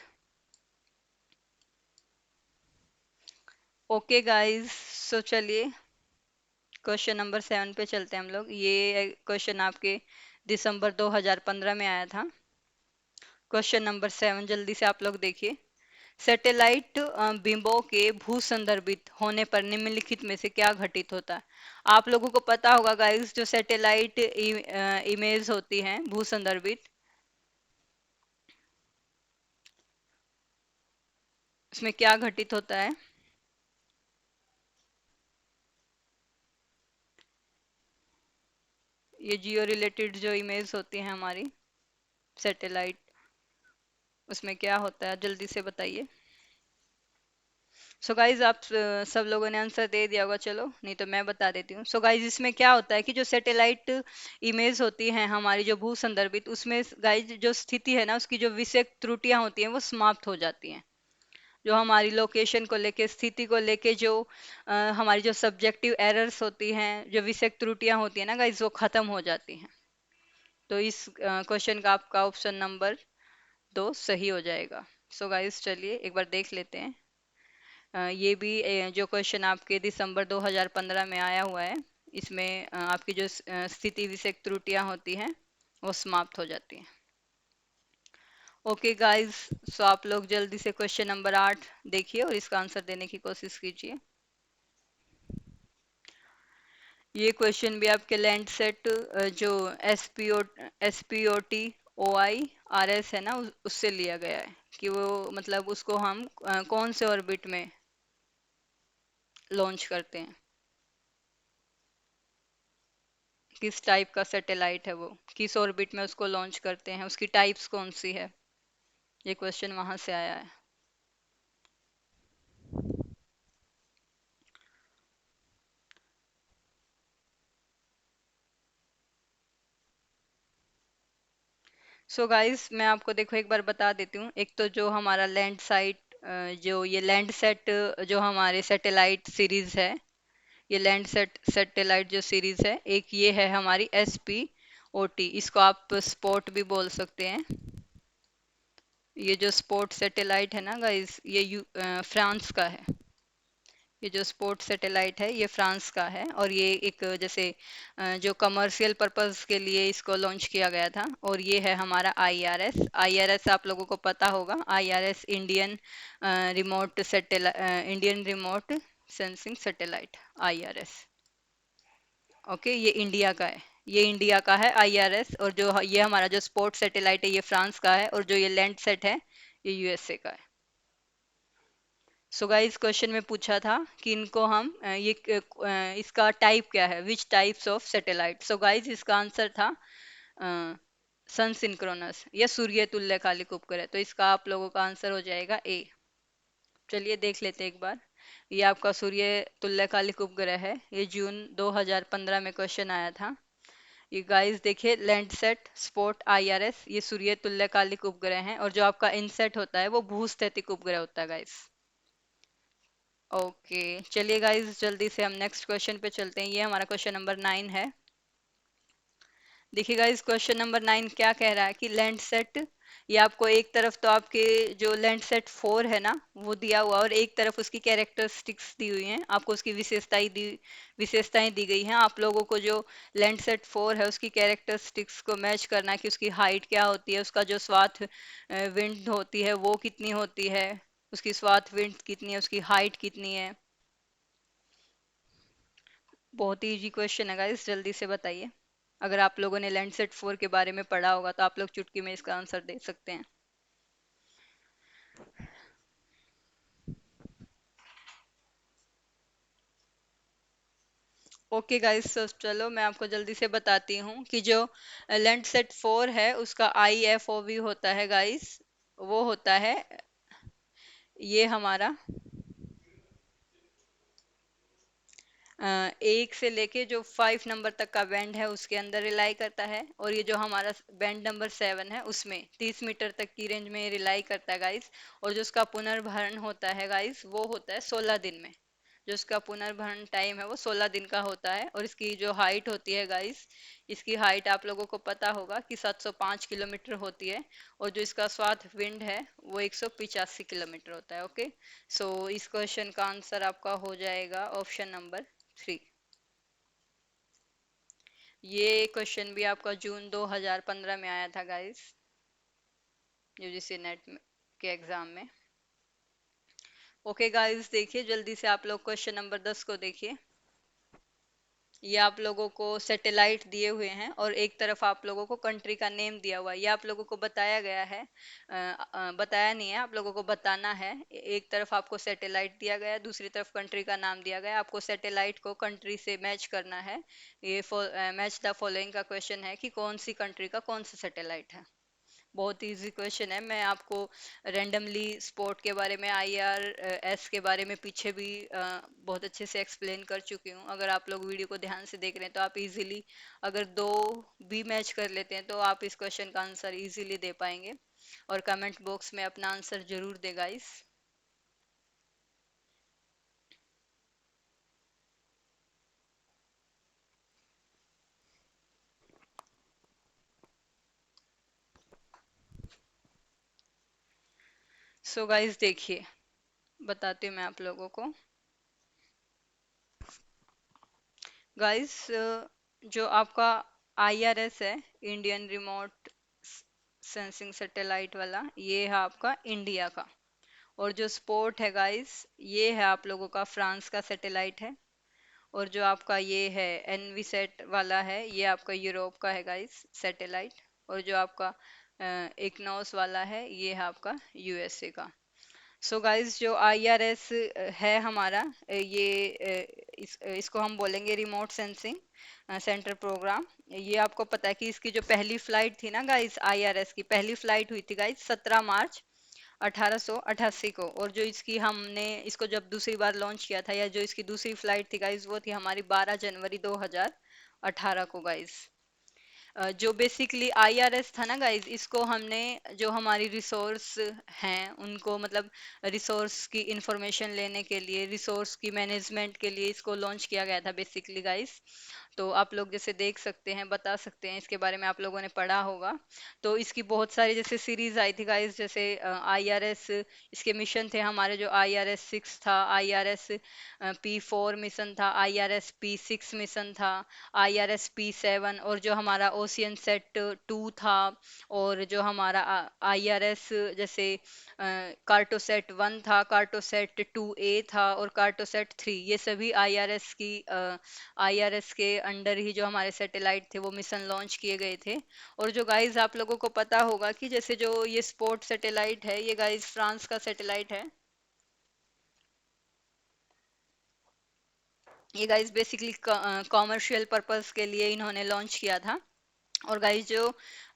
ओके गाइस, सो चलिए क्वेश्चन नंबर 7 पे चलते हैं हम लोग। ये क्वेश्चन आपके दिसंबर 2015 में आया था। क्वेश्चन नंबर 7 जल्दी से आप लोग देखिए। सैटेलाइट बिंबों के भू संदर्भित होने पर निम्नलिखित में से क्या घटित होता है? आप लोगों को पता होगा गाइस, जो सैटेलाइट इमेज होती हैं भू संदर्भित, उसमें क्या घटित होता है? ये जियो रिलेटेड जो इमेज होती हैं हमारी सैटेलाइट, उसमें क्या होता है, जल्दी से बताइए। सो गाइज, आप सब लोगों ने आंसर दे दिया होगा, चलो नहीं तो मैं बता देती हूँ। सो गाइज, इसमें क्या होता है कि जो सैटेलाइट इमेज होती है हमारी जो भू संदर्भित, उसमें गाइज जो स्थिति है ना, उसकी जो विषयक त्रुटियां होती हैं वो समाप्त हो जाती हैं। जो हमारी लोकेशन को लेके, स्थिति को लेके जो हमारी जो सब्जेक्टिव एरर्स होती हैं, जो विषयक त्रुटियां होती हैं ना गाइज, वो खत्म हो जाती हैं। तो इस क्वेश्चन का आपका ऑप्शन नंबर 2 सही हो जाएगा। सो गाइज, चलिए एक बार देख लेते हैं। ये भी जो क्वेश्चन आपके दिसंबर 2015 में आया हुआ है, इसमें आपकी जो स्थिति विषयक त्रुटियां होती हैं वो समाप्त हो जाती हैं। ओके गाइस, सो आप लोग जल्दी से क्वेश्चन नंबर 8 देखिए और इसका आंसर देने की कोशिश कीजिए। ये क्वेश्चन भी आपके लैंडसेट जो SPOT OI RS है ना, उससे लिया गया है, कि वो मतलब उसको हम कौन से ऑर्बिट में लॉन्च करते हैं, किस टाइप का सैटेलाइट है वो, किस ऑर्बिट में उसको लॉन्च करते हैं, उसकी टाइप्स कौन सी है। ये क्वेश्चन वहां से आया है। सो गाइस, मैं आपको देखो एक बार बता देती हूँ। एक तो जो हमारा लैंड साइट, जो ये लैंड सेट जो हमारे सैटेलाइट सीरीज है, ये लैंड सेट सैटेलाइट जो सीरीज है, एक ये है हमारी SPOT, इसको आप स्पॉट भी बोल सकते हैं। ये जो स्पॉट सैटेलाइट है ना गाइस, ये फ्रांस का है। ये जो स्पोर्ट सैटेलाइट है ये फ्रांस का है, और ये एक जैसे जो कमर्शियल पर्पस के लिए इसको लॉन्च किया गया था। और ये है हमारा आईआरएस। आईआरएस आप लोगों को पता होगा, IRS Indian remote satellite, Indian remote sensing satellite, IRS. Okay, ये इंडिया का है। ये इंडिया का है आईआरएस। और जो ये हमारा जो स्पोर्ट सैटेलाइट है ये फ्रांस का है, और जो ये लैंड सेट है ये यूएसए का है। सो गाइस, क्वेश्चन में पूछा था कि इनको हम इसका टाइप क्या है, which types of satellite. So guys, इसका आंसर था सन सिंक्रोनस या सूर्य तुल्यकालिक उपग्रह। तो इसका आप लोगों का आंसर हो जाएगा ए। चलिए देख लेते हैं एक बार। ये आपका सूर्य तुल्यकालिक उपग्रह है। ये जून 2015 में क्वेश्चन आया था। ये गाइस देखिए, लैंडसेट स्पॉट आईआरएस ये सूर्य तुल्यकालिक उपग्रह हैं, और जो आपका इनसेट होता है वो भूस्थैतिक उपग्रह होता है गाइस। ओके, चलिए गाइस जल्दी से हम नेक्स्ट क्वेश्चन पे चलते हैं। ये हमारा क्वेश्चन नंबर 9 है। देखिएगा इस क्वेश्चन नंबर 9 क्या कह रहा है कि लैंडसेट, ये आपको एक तरफ तो आपके जो लैंडसेट 4 है ना वो दिया हुआ, और एक तरफ उसकी कैरेक्टरिस्टिक्स दी हुई हैं, आपको उसकी विशेषताएं दी गई हैं। आप लोगों को जो लैंडसेट 4 है उसकी कैरेक्टरिस्टिक्स को मैच करना है कि उसकी हाइट क्या होती है, उसका जो स्वाथ विंड होती है वो कितनी होती है, उसकी स्वाथ विंड कितनी है, उसकी हाइट कितनी है। बहुत ही इजी क्वेश्चन है गाइस, जल्दी से बताइए। अगर आप लोगों ने लैंडसेट 4 के बारे में पढ़ा होगा तो आप लोग चुटकी में इसका आंसर दे सकते हैं। ओके गाइस, तो चलो मैं आपको जल्दी से बताती हूँ कि जो लैंडसेट 4 है उसका IFOV होता है गाइस। वो होता है ये हमारा 1 से लेके जो 5 नंबर तक का बैंड है उसके अंदर रिलाई करता है। और ये जो हमारा बैंड नंबर 7 है उसमें 30 मीटर तक की रेंज में रिलाई करता है गाइस। और जो उसका पुनर्भरण होता है गाइस वो होता है 16 दिन में। जो इसका पुनर्भरण टाइम है वो 16 दिन का होता है। और इसकी जो हाइट होती है गाइस, इसकी हाइट आप लोगों को पता होगा कि 705 किलोमीटर होती है। और जो इसका स्वाथ विंड है वो 185 किलोमीटर होता है। ओके, सो इस क्वेश्चन का आंसर आपका हो जाएगा ऑप्शन नंबर 3। ये क्वेश्चन भी आपका जून 2015 में आया था गाइस, यूजीसी नेट के एग्जाम में। ओके गाइस, देखिए जल्दी से आप लोग क्वेश्चन नंबर 10 को देखिए। ये आप लोगों को सैटेलाइट दिए हुए हैं और एक तरफ आप लोगों को कंट्री का नेम दिया हुआ है। ये आप लोगों को बताया गया है, बताया नहीं है, आप लोगों को बताना है। एक तरफ आपको सैटेलाइट दिया गया है, दूसरी तरफ कंट्री का नाम दिया गया है। आपको सैटेलाइट को कंट्री से मैच करना है। ये मैच द फॉलोइंग का क्वेश्चन है कि कौन सी कंट्री का कौन सा सैटेलाइट है। बहुत इजी क्वेश्चन है। मैं आपको रैंडमली स्पोर्ट के बारे में, IRS के बारे में पीछे भी बहुत अच्छे से एक्सप्लेन कर चुकी हूँ। अगर आप लोग वीडियो को ध्यान से देख रहे हैं तो आप इजीली, अगर दो भी मैच कर लेते हैं तो आप इस क्वेश्चन का आंसर इजीली दे पाएंगे। और कमेंट बॉक्स में अपना आंसर जरूर दे गाइस। सो गाइस देखिए, बताती हूँ मैं आप लोगों को। गाइस, जो आपका IRS है, इंडियन रिमोट सेंसिंग सैटेलाइट वाला, ये है आपका इंडिया का। और जो स्पोर्ट है गाइस, ये है आप लोगों का फ्रांस का सैटेलाइट है। और जो आपका ये है एनवीसेट वाला है, ये आपका यूरोप का है गाइस सैटेलाइट। और जो आपका इग्नोस वाला है ये है आपका यूएसए का। सो गाइस, जो IRS है हमारा, इसको हम बोलेंगे रिमोट सेंसिंग सेंटर प्रोग्राम। ये आपको पता है कि इसकी जो पहली फ्लाइट थी ना गाइस, IRS की पहली फ्लाइट हुई थी गाइस 17 मार्च 1888 को। और जो इसकी हमने इसको जब दूसरी बार लॉन्च किया था, या जो इसकी दूसरी फ्लाइट थी गाइस, वो थी हमारी 12 जनवरी 2018 को गाइस। जो बेसिकली IRS था ना गाइज, इसको हमने जो हमारी रिसोर्स हैं उनको, मतलब रिसोर्स की इंफॉर्मेशन लेने के लिए, रिसोर्स की मैनेजमेंट के लिए इसको लॉन्च किया गया था बेसिकली गाइज। तो आप लोग जैसे देख सकते हैं, बता सकते हैं, इसके बारे में आप लोगों ने पढ़ा होगा। तो इसकी बहुत सारी जैसे सीरीज आई थी गाइस, जैसे IRS, इसके मिशन थे हमारे, जो IRS 6 था, IRS P4 मिशन था, IRS P6 मिशन था, IRS P7, और जो हमारा OceanSat 2 था, और जो हमारा IRS जैसे कार्टोसेट 1 था, कार्टोसेट 2A था, और कार्टोसेट 3, ये सभी आईआरएस के अंडर ही जो हमारे सैटेलाइट थे वो मिशन लॉन्च किए गए थे। और जो गाइस आप लोगों को पता होगा कि जैसे जो ये स्पोर्ट सैटेलाइट है, ये गाइस फ्रांस का सैटेलाइट है। ये गाइस बेसिकली कॉमर्शियल पर्पस के लिए इन्होंने लॉन्च किया था। और गाइस जो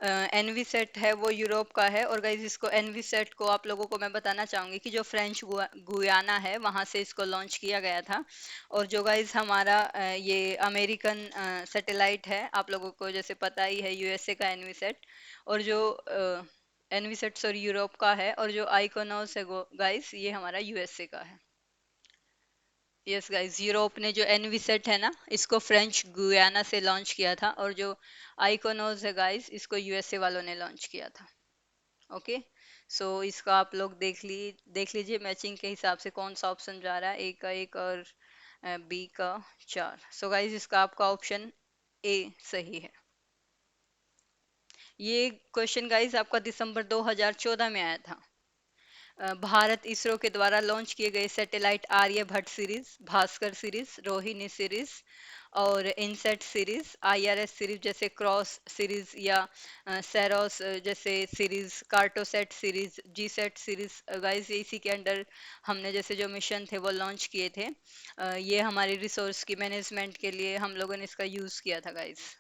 एनवी सेट है वो यूरोप का है। और गाइस इसको एनवी सेट को आप लोगों को मैं बताना चाहूंगी कि जो फ्रेंच गुयाना है वहां से इसको लॉन्च किया गया था। और जो गाइस हमारा ये अमेरिकन सैटेलाइट है, आप लोगों को जैसे पता ही है, यूएसए का एनवी सेट। और जो एनवी सेट सॉरी यूरोप का है, और जो आइकोनॉस है गाइस ये हमारा यूएसए का है। यस गाइस, यूरोप ने जो एनवी सेट है ना, इसको फ्रेंच गुयाना से लॉन्च किया था। और जो आइकोनोस है गाइस, इसको यूएसए वालों ने लॉन्च किया था। ओके, सो इसका आप लोग देख लीजिए मैचिंग के हिसाब से कौन सा ऑप्शन जा रहा है, ए का 1 और बी का 4। सो गाइस इसका आपका ऑप्शन ए सही है। ये क्वेश्चन गाइस आपका दिसंबर 2014 में आया था। भारत इसरो के द्वारा लॉन्च किए गए satellite Aryabhata series, Bhaskara series, Rohini series और इनसेट सीरीज, आईआरएस सीरीज जैसे क्रॉस सीरीज या सेरोस जैसे series, Cartosat series, GSAT series, guys इसी के अंडर हमने जैसे जो मिशन थे वो लॉन्च किए थे। ये हमारी रिसोर्स की मैनेजमेंट के लिए हम लोगों ने इसका यूज किया था guys.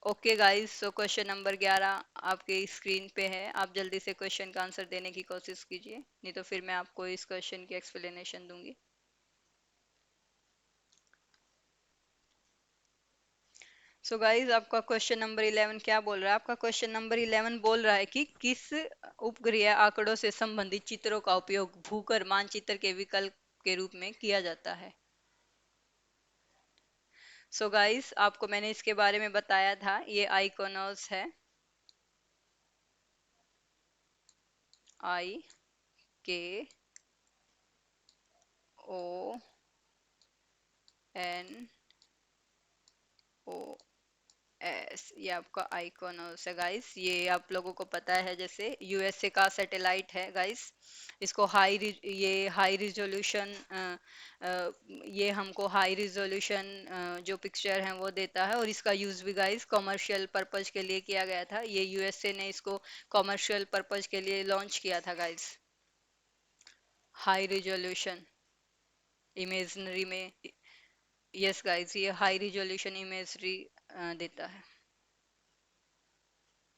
Okay guys, so question number 11 आपके स्क्रीन पे है। आप जल्दी से क्वेश्चन का आंसर देने की कोशिश कीजिए, नहीं तो फिर मैं आपको इस क्वेश्चन की एक्सप्लेनेशन दूंगी। सो गाइस आपका क्वेश्चन नंबर 11 क्या बोल रहा है? आपका क्वेश्चन नंबर 11 बोल रहा है कि किस उपग्रह आंकड़ों से संबंधित चित्रों का उपयोग भूकर मानचित्र के विकल्प के रूप में किया जाता है? सो गाइस आपको मैंने इसके बारे में बताया था, ये आइकोनॉस है, IKONOS, ये आपका आइकोनोस है गाइस। ये आप लोगों को पता है जैसे यूएसए का सैटेलाइट है गाइस। इसको ये हाई रिजोल्यूशन, ये हमको हाई रिजोल्यूशन जो पिक्चर है वो देता है। और इसका यूज भी गाइस कॉमर्शियल पर्पज के लिए किया गया था। ये यूएसए ने इसको कॉमर्शियल पर्पज के लिए लॉन्च किया था गाइस। हाई रिजोल्यूशन इमेजनरी में, यस गाइस, ये हाई रिजोल्यूशन इमेजरी देता है।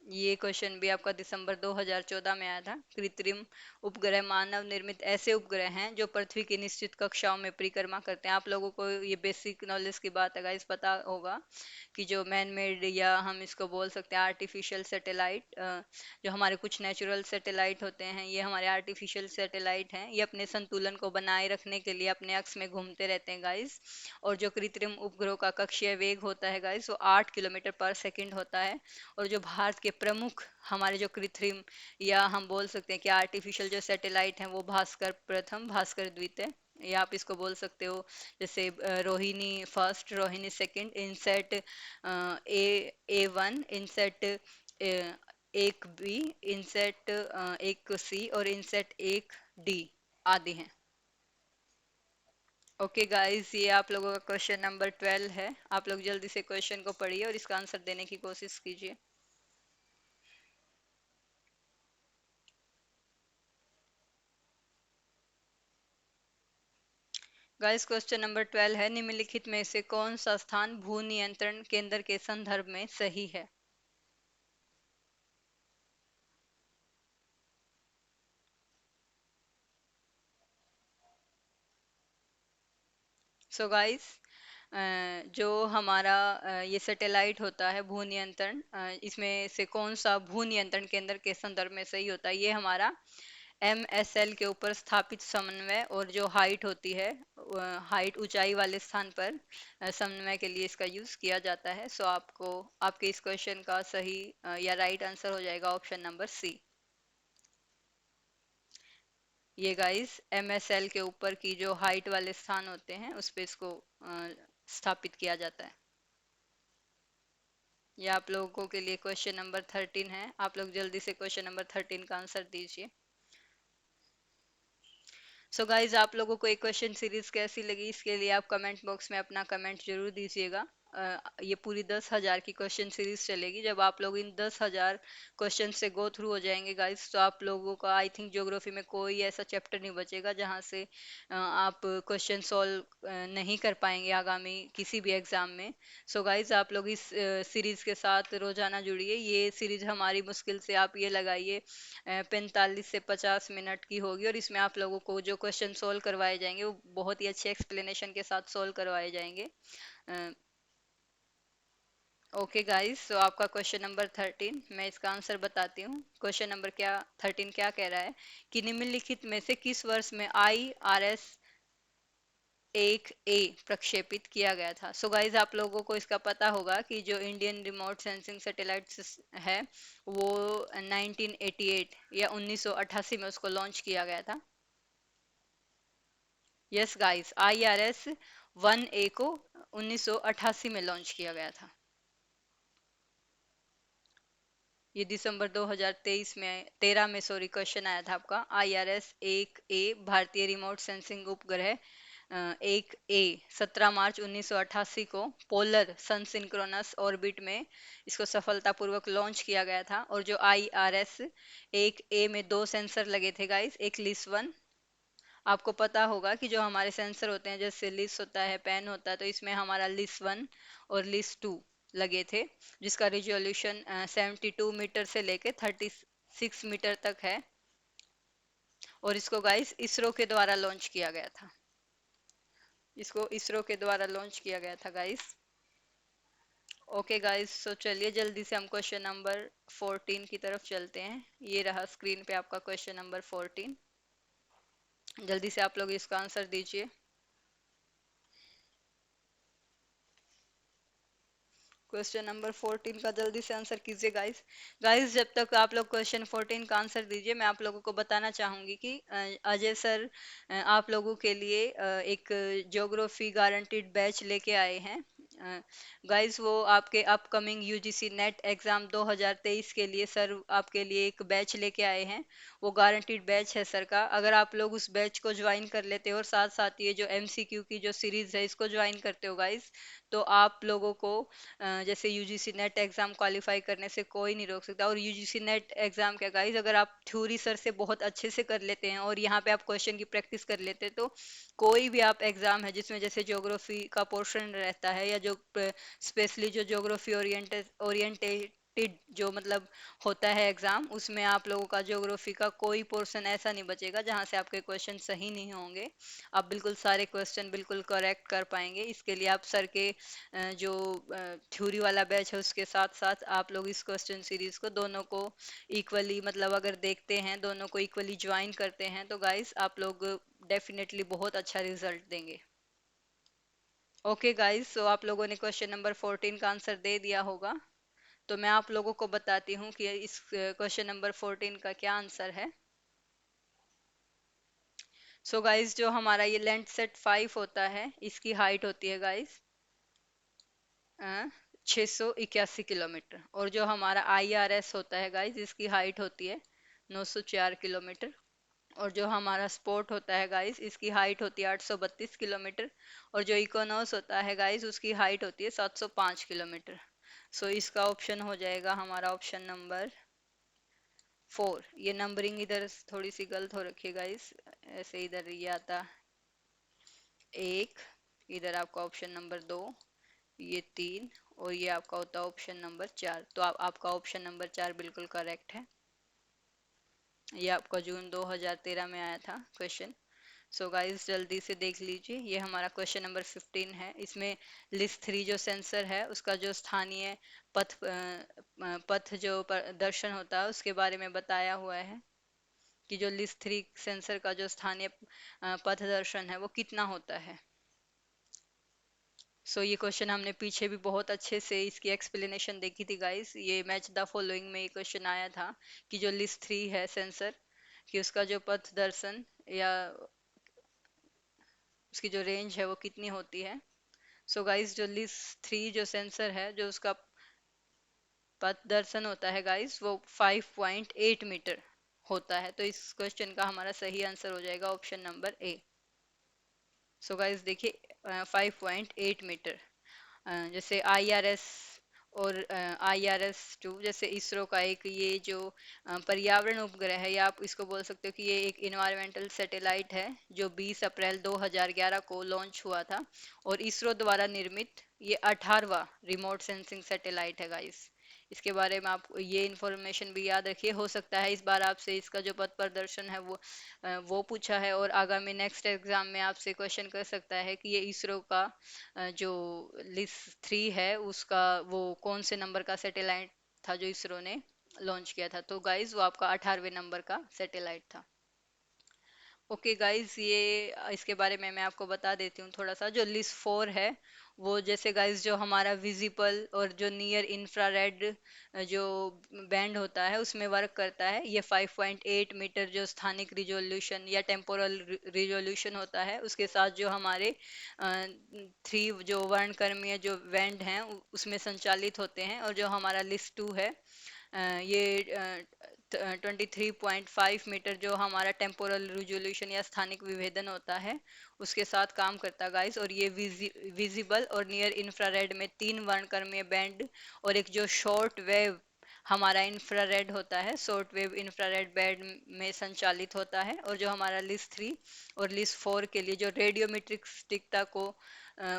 ये क्वेश्चन भी आपका दिसंबर 2014 में आया था। कृत्रिम उपग्रह मानव निर्मित ऐसे उपग्रह हैं जो पृथ्वी की निश्चित कक्षाओं में परिक्रमा करते हैं। आप लोगों को ये बेसिक नॉलेज की बात है गाइस, पता होगा कि जो मैन मेड या हम इसको बोल सकते हैं आर्टिफिशियल सैटेलाइट, जो हमारे कुछ नेचुरल सैटेलाइट होते हैं, ये हमारे आर्टिफिशियल सैटेलाइट हैं। ये अपने संतुलन को बनाए रखने के लिए अपने अक्ष में घूमते रहते हैं गाइस। और जो कृत्रिम उपग्रहों का कक्षीय वेग होता है गाइस, वो 8 किलोमीटर पर सेकंड होता है। और जो भारत के प्रमुख हमारे जो कृत्रिम या हम बोल सकते हैं कि आर्टिफिशियल जो सैटेलाइट हैं, वो भास्कर प्रथम, भास्कर द्वितीय, या आप इसको बोल सकते हो जैसे Rohini first, Rohini second, INSAT A1, INSAT 1B, INSAT 1C और इनसेट 1D आदि हैं। ओके गाइस, ये आप लोगों का क्वेश्चन नंबर 12 है। आप लोग जल्दी से क्वेश्चन को पढ़िए और इसका आंसर देने की कोशिश कीजिए। गाइस क्वेश्चन नंबर 12 है, निम्नलिखित में से कौन सा स्थान भू नियंत्रण केंद्र के संदर्भ में सही है? सो गाइस जो हमारा ये सैटेलाइट होता है भू नियंत्रण, इसमें से कौन सा भू नियंत्रण केंद्र के संदर्भ में सही होता है? ये हमारा MSL के ऊपर स्थापित समन्वय और जो हाइट होती है, हाइट ऊंचाई वाले स्थान पर समन्वय के लिए इसका यूज किया जाता है। सो आपको आपके इस क्वेश्चन का सही या राइट आंसर हो जाएगा ऑप्शन नंबर सी। ये गाइस MSL के ऊपर की जो हाइट वाले स्थान होते हैं उस पे इसको स्थापित किया जाता है। ये आप लोगों के लिए क्वेश्चन नंबर 13 है। आप लोग जल्दी से क्वेश्चन नंबर 13 का आंसर दीजिए। सो गाइज, आप लोगों को एक क्वेश्चन सीरीज कैसी लगी, इसके लिए आप कमेंट बॉक्स में अपना कमेंट जरूर दीजिएगा। ये पूरी 10,000 की क्वेश्चन सीरीज चलेगी। जब आप लोग इन 10,000 क्वेश्चन से गो थ्रू हो जाएंगे गाइज, तो आप लोगों का आई थिंक ज्योग्राफी में कोई ऐसा चैप्टर नहीं बचेगा जहाँ से आप क्वेश्चन सॉल्व नहीं कर पाएंगे आगामी किसी भी एग्जाम में। सो गाइज, आप लोग इस सीरीज के साथ रोजाना जुड़िए। ये सीरीज हमारी मुश्किल से आप ये लगाइए 45 से 50 मिनट की होगी, और इसमें आप लोगों को जो क्वेश्चन सोल्व करवाए जाएंगे वो बहुत ही अच्छे एक्सप्लेनेशन के साथ सोल्व करवाए जाएंगे। ओके गाइस, तो आपका क्वेश्चन नंबर 13 मैं इसका आंसर बताती हूँ। क्वेश्चन नंबर क्या 13 क्या कह रहा है कि निम्नलिखित में से किस वर्ष में IRS 1A प्रक्षेपित किया गया था। सो गाइज, आप लोगों को इसका पता होगा कि जो इंडियन रिमोट सेंसिंग सैटेलाइट है वो 1988 या 1988 में उसको लॉन्च किया गया था। यस गाइस, IRS 1A को 1988 में लॉन्च किया गया था। ये दिसंबर 2023 में 13 में सॉरी क्वेश्चन आया था आपका। IRS 1A भारतीय रिमोट सेंसिंग उपग्रह 1A 17 मार्च 1988 को पोलर सन सिंक्रोनस ऑर्बिट में इसको सफलतापूर्वक लॉन्च किया गया था। और जो IRS 1A में दो सेंसर लगे थे गाइस, एक लिस वन, आपको पता होगा कि जो हमारे सेंसर होते हैं जैसे लिस होता है, पेन होता है, तो इसमें हमारा लिस वन और लिस टू लगे थे, जिसका रिजोल्यूशन 72 मीटर से लेके 36 मीटर तक है। और इसको गाइस इसरो के द्वारा लॉन्च किया गया था। इसको इसरो के द्वारा लॉन्च किया गया था गाइस। ओके गाइस, सो चलिए जल्दी से हम क्वेश्चन नंबर 14 की तरफ चलते हैं। ये रहा स्क्रीन पे आपका क्वेश्चन नंबर 14। जल्दी से आप लोग इसका आंसर दीजिए। क्वेश्चन नंबर 14 का जल्दी से आंसर कीजिए गाइस। गाइस, जब तक आप लोग क्वेश्चन 14 का आंसर दीजिए, मैं आप लोगों को बताना चाहूंगी कि अजय सर आप लोगों के लिए एक ज्योग्राफी गारंटीड बैच लेके आए हैं। गाइस, वो आपके अपकमिंग UGC नेट एग्जाम 2023 के लिए सर आपके लिए एक बैच लेके आए हैं। वो गारंटीड बैच है सर का। अगर आप लोग उस बैच को ज्वाइन कर लेते हो और साथ साथ ये जो MCQ की जो सीरीज है इसको ज्वाइन करते हो गाइस, तो आप लोगों को जैसे UGC नेट एग्जाम क्वालिफाई करने से कोई नहीं रोक सकता। और UGC नेट एग्जाम क्या गाइस, अगर आप थ्योरी सर से बहुत अच्छे से कर लेते हैं और यहाँ पे आप क्वेश्चन की प्रैक्टिस कर लेते हैं, तो कोई भी आप एग्जाम है जिसमें जैसे ज्योग्राफी का पोर्शन रहता है या जो स्पेशली जो ज्योग्राफी ओरिएंटेड जो मतलब होता है एग्जाम, उसमें आप लोगों का ज्योग्राफी का कोई पोर्शन ऐसा नहीं बचेगा जहां से आपके क्वेश्चन सही नहीं होंगे। आप बिल्कुल सारे क्वेश्चन बिल्कुल करेक्ट कर पाएंगे। इसके लिए आप सर के जो थ्योरी वाला बैच है उसके साथ साथ आप लोग इस क्वेश्चन सीरीज को दोनों को इक्वली मतलब अगर देखते हैं, दोनों को इक्वली ज्वाइन करते हैं, तो गाइस आप लोग डेफिनेटली बहुत अच्छा रिजल्ट देंगे। ओके गाइस, सो आप लोगों ने क्वेश्चन नंबर 14 का आंसर दे दिया होगा। तो मैं आप लोगों को बताती हूँ कि इस क्वेश्चन नंबर 14 का क्या आंसर है। सो गाइस, जो हमारा ये लैंडसेट 5 होता है इसकी हाइट होती है गाइस 681 किलोमीटर। और जो हमारा IRS होता है गाइस इसकी हाइट होती है 904 किलोमीटर। और जो हमारा स्पोर्ट होता है गाइस इसकी हाइट होती है 832 किलोमीटर। और जो इकोनॉस होता है गाइस उसकी हाइट होती है 705 किलोमीटर। सो इसका ऑप्शन हो जाएगा हमारा ऑप्शन नंबर 4। ये नंबरिंग इधर थोड़ी सी गलत हो रखी है गाइस, ऐसे इधर ये आता एक, इधर आपका ऑप्शन नंबर 2, ये 3, और ये आपका होता है ऑप्शन नंबर 4। तो आपका ऑप्शन नंबर 4 बिल्कुल करेक्ट है। ये आपका जून 2013 में आया था क्वेश्चन। सो गाइस, जल्दी से देख लीजिए, ये हमारा क्वेश्चन नंबर 15 है। इसमें लिस्ट 3 जो सेंसर है उसका जो स्थानीय पथ जो दर्शन होता है उसके बारे में बताया हुआ है। कि जो लिस्ट थ्री सेंसर का जो स्थानीय पथ दर्शन है वो कितना होता है। ये क्वेश्चन हमने पीछे भी बहुत अच्छे से इसकी एक्सप्लेनेशन देखी थी गाइस। ये मैच द फॉलोइंग में ये क्वेश्चन आया था कि जो लिस्ट थ्री है सेंसर, कि उसका जो पथ दर्शन या उसकी जो रेंज है वो कितनी होती है। गाइस जो लिस्ट थ्री जो सेंसर है, जो उसका पथ दर्शन होता है गाइस, वो 5.8 मीटर होता है। तो इस क्वेश्चन का हमारा सही आंसर हो जाएगा ऑप्शन नंबर ए। गाइस देखिए 5.8 मीटर। जैसे आईआरएस और आईआरएस 2, जैसे इसरो का एक ये जो पर्यावरण उपग्रह है, या आप इसको बोल सकते हो कि ये एक इन्वायरमेंटल सैटेलाइट है, जो 20 अप्रैल 2011 को लॉन्च हुआ था। और इसरो द्वारा निर्मित ये 18वां रिमोट सेंसिंग सैटेलाइट है गाइस। इसके बारे में आप ये इन्फॉर्मेशन भी याद रखिए। हो सकता है इस बार आपसे इसका जो पथ प्रदर्शन है वो पूछा है, और आगामी नेक्स्ट एग्जाम में आपसे क्वेश्चन कर सकता है कि ये इसरो का जो लिस्ट थ्री है उसका वो कौन से नंबर का सैटेलाइट था जो इसरो ने लॉन्च किया था। तो गाइज वो आपका 18वें नंबर का सैटेलाइट था। ओके गाइज, ये इसके बारे में मैं आपको बता देती हूँ थोड़ा सा। जो लिस्ट फोर है वो, जैसे गाइज जो हमारा विजिबल और जो नियर इंफ्रारेड जो बैंड होता है उसमें वर्क करता है। ये 5.8 मीटर जो स्थानिक रिजोल्यूशन या टेम्पोरल रिजोल्यूशन होता है, उसके साथ जो हमारे थ्री जो वर्णक्रमीय जो बैंड हैं उसमें संचालित होते हैं। और जो हमारा लिस्ट टू है, ये 23.5 मीटर जो हमारा टेम्पोरल रिजोल्यूशन या स्थानिक विभेदन होता है उसके साथ काम करता है गाइस। और ये विजिबल और नियर इंफ्रारेड में तीन वर्णक्रमीय बैंड और एक जो शॉर्ट वेव हमारा इंफ्रारेड होता है, शॉर्ट वेव इंफ्रारेड बैंड में संचालित होता है। और जो हमारा लिस्ट थ्री और लिस्ट फोर के लिए जो रेडियोमेट्रिक सटीकता को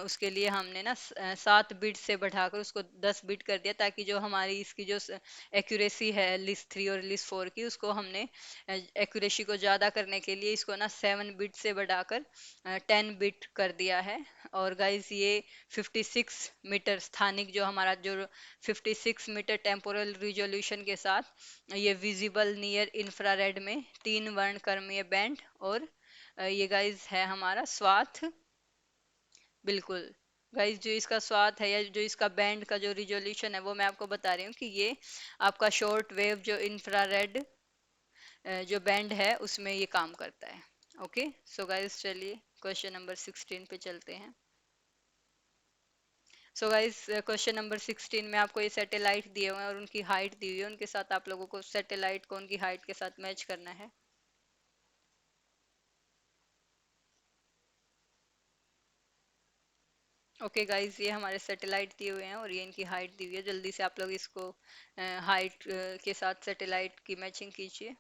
उसके लिए हमने ना 7 बिट से बढ़ाकर उसको 10 बिट कर दिया, ताकि जो हमारी इसकी जो एक्यूरेसी है लिस्ट थ्री और लिस्ट फोर की, उसको हमने एक्यूरेसी को ज़्यादा करने के लिए इसको ना 7 बिट से बढ़ाकर 10 बिट कर दिया है। और गाइज ये 56 मीटर स्थानिक जो हमारा जो 56 मीटर टेम्पोरल रिजोल्यूशन के साथ ये विजिबल नियर इंफ्रारेड में तीन वर्णक्रमीय बैंड। और ये गाइज है हमारा स्वाथ। बिल्कुल गाइस, जो इसका स्वाद है या जो इसका बैंड का जो रिजोल्यूशन है वो मैं आपको बता रही हूँ कि ये आपका शॉर्ट वेव जो इंफ्रारेड जो बैंड है उसमें ये काम करता है। ओके, गाइस चलिए क्वेश्चन नंबर 16 पे चलते हैं। गाइस क्वेश्चन नंबर 16 में आपको ये सैटेलाइट दिए हुए हैं और उनकी हाइट दी हुई है, उनके साथ आप लोगों को सैटेलाइट को उनकी हाइट के साथ मैच करना है। ओके गाइस, ये हमारे सैटेलाइट दिए हुए हैं और ये इनकी हाइट दी हुई है। जल्दी से आप लोग इसको हाइट के साथ सैटेलाइट की मैचिंग कीजिए,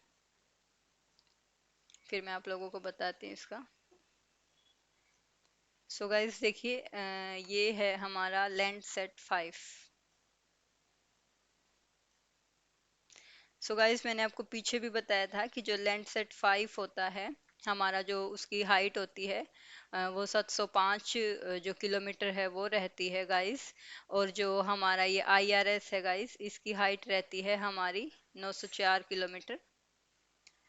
फिर मैं आप लोगों को बताती हूँ इसका। गाइस देखिए ये है हमारा लैंडसेट 5। गाइस मैंने आपको पीछे भी बताया था कि जो लैंडसेट 5 होता है हमारा, जो उसकी हाइट होती है वो 705 जो किलोमीटर है वो रहती है गाइस। और जो हमारा ये आईआरएस है गाइस, इसकी हाइट रहती है हमारी 904 किलोमीटर।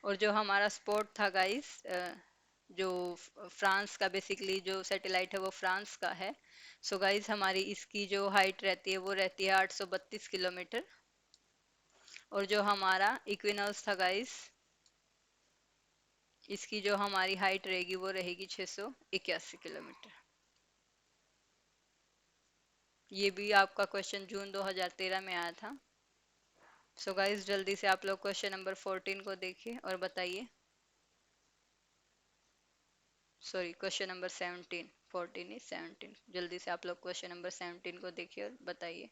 और जो हमारा स्पॉट था गाइस, जो फ्रांस का बेसिकली जो सैटेलाइट है वो फ्रांस का है। गाइस हमारी इसकी जो हाइट रहती है वो रहती है 832 किलोमीटर। और जो हमारा इक्विनोस था गाइस, इसकी जो हमारी हाइट रहेगी वो रहेगी 681 किलोमीटर। ये भी आपका क्वेश्चन जून 2013 में आया था। गाइस जल्दी से आप लोग क्वेश्चन नंबर 14 को देखिए और बताइए। सॉरी, क्वेश्चन नंबर 17, 14 नहीं 17। जल्दी से आप लोग क्वेश्चन नंबर 17 को देखिए और बताइए।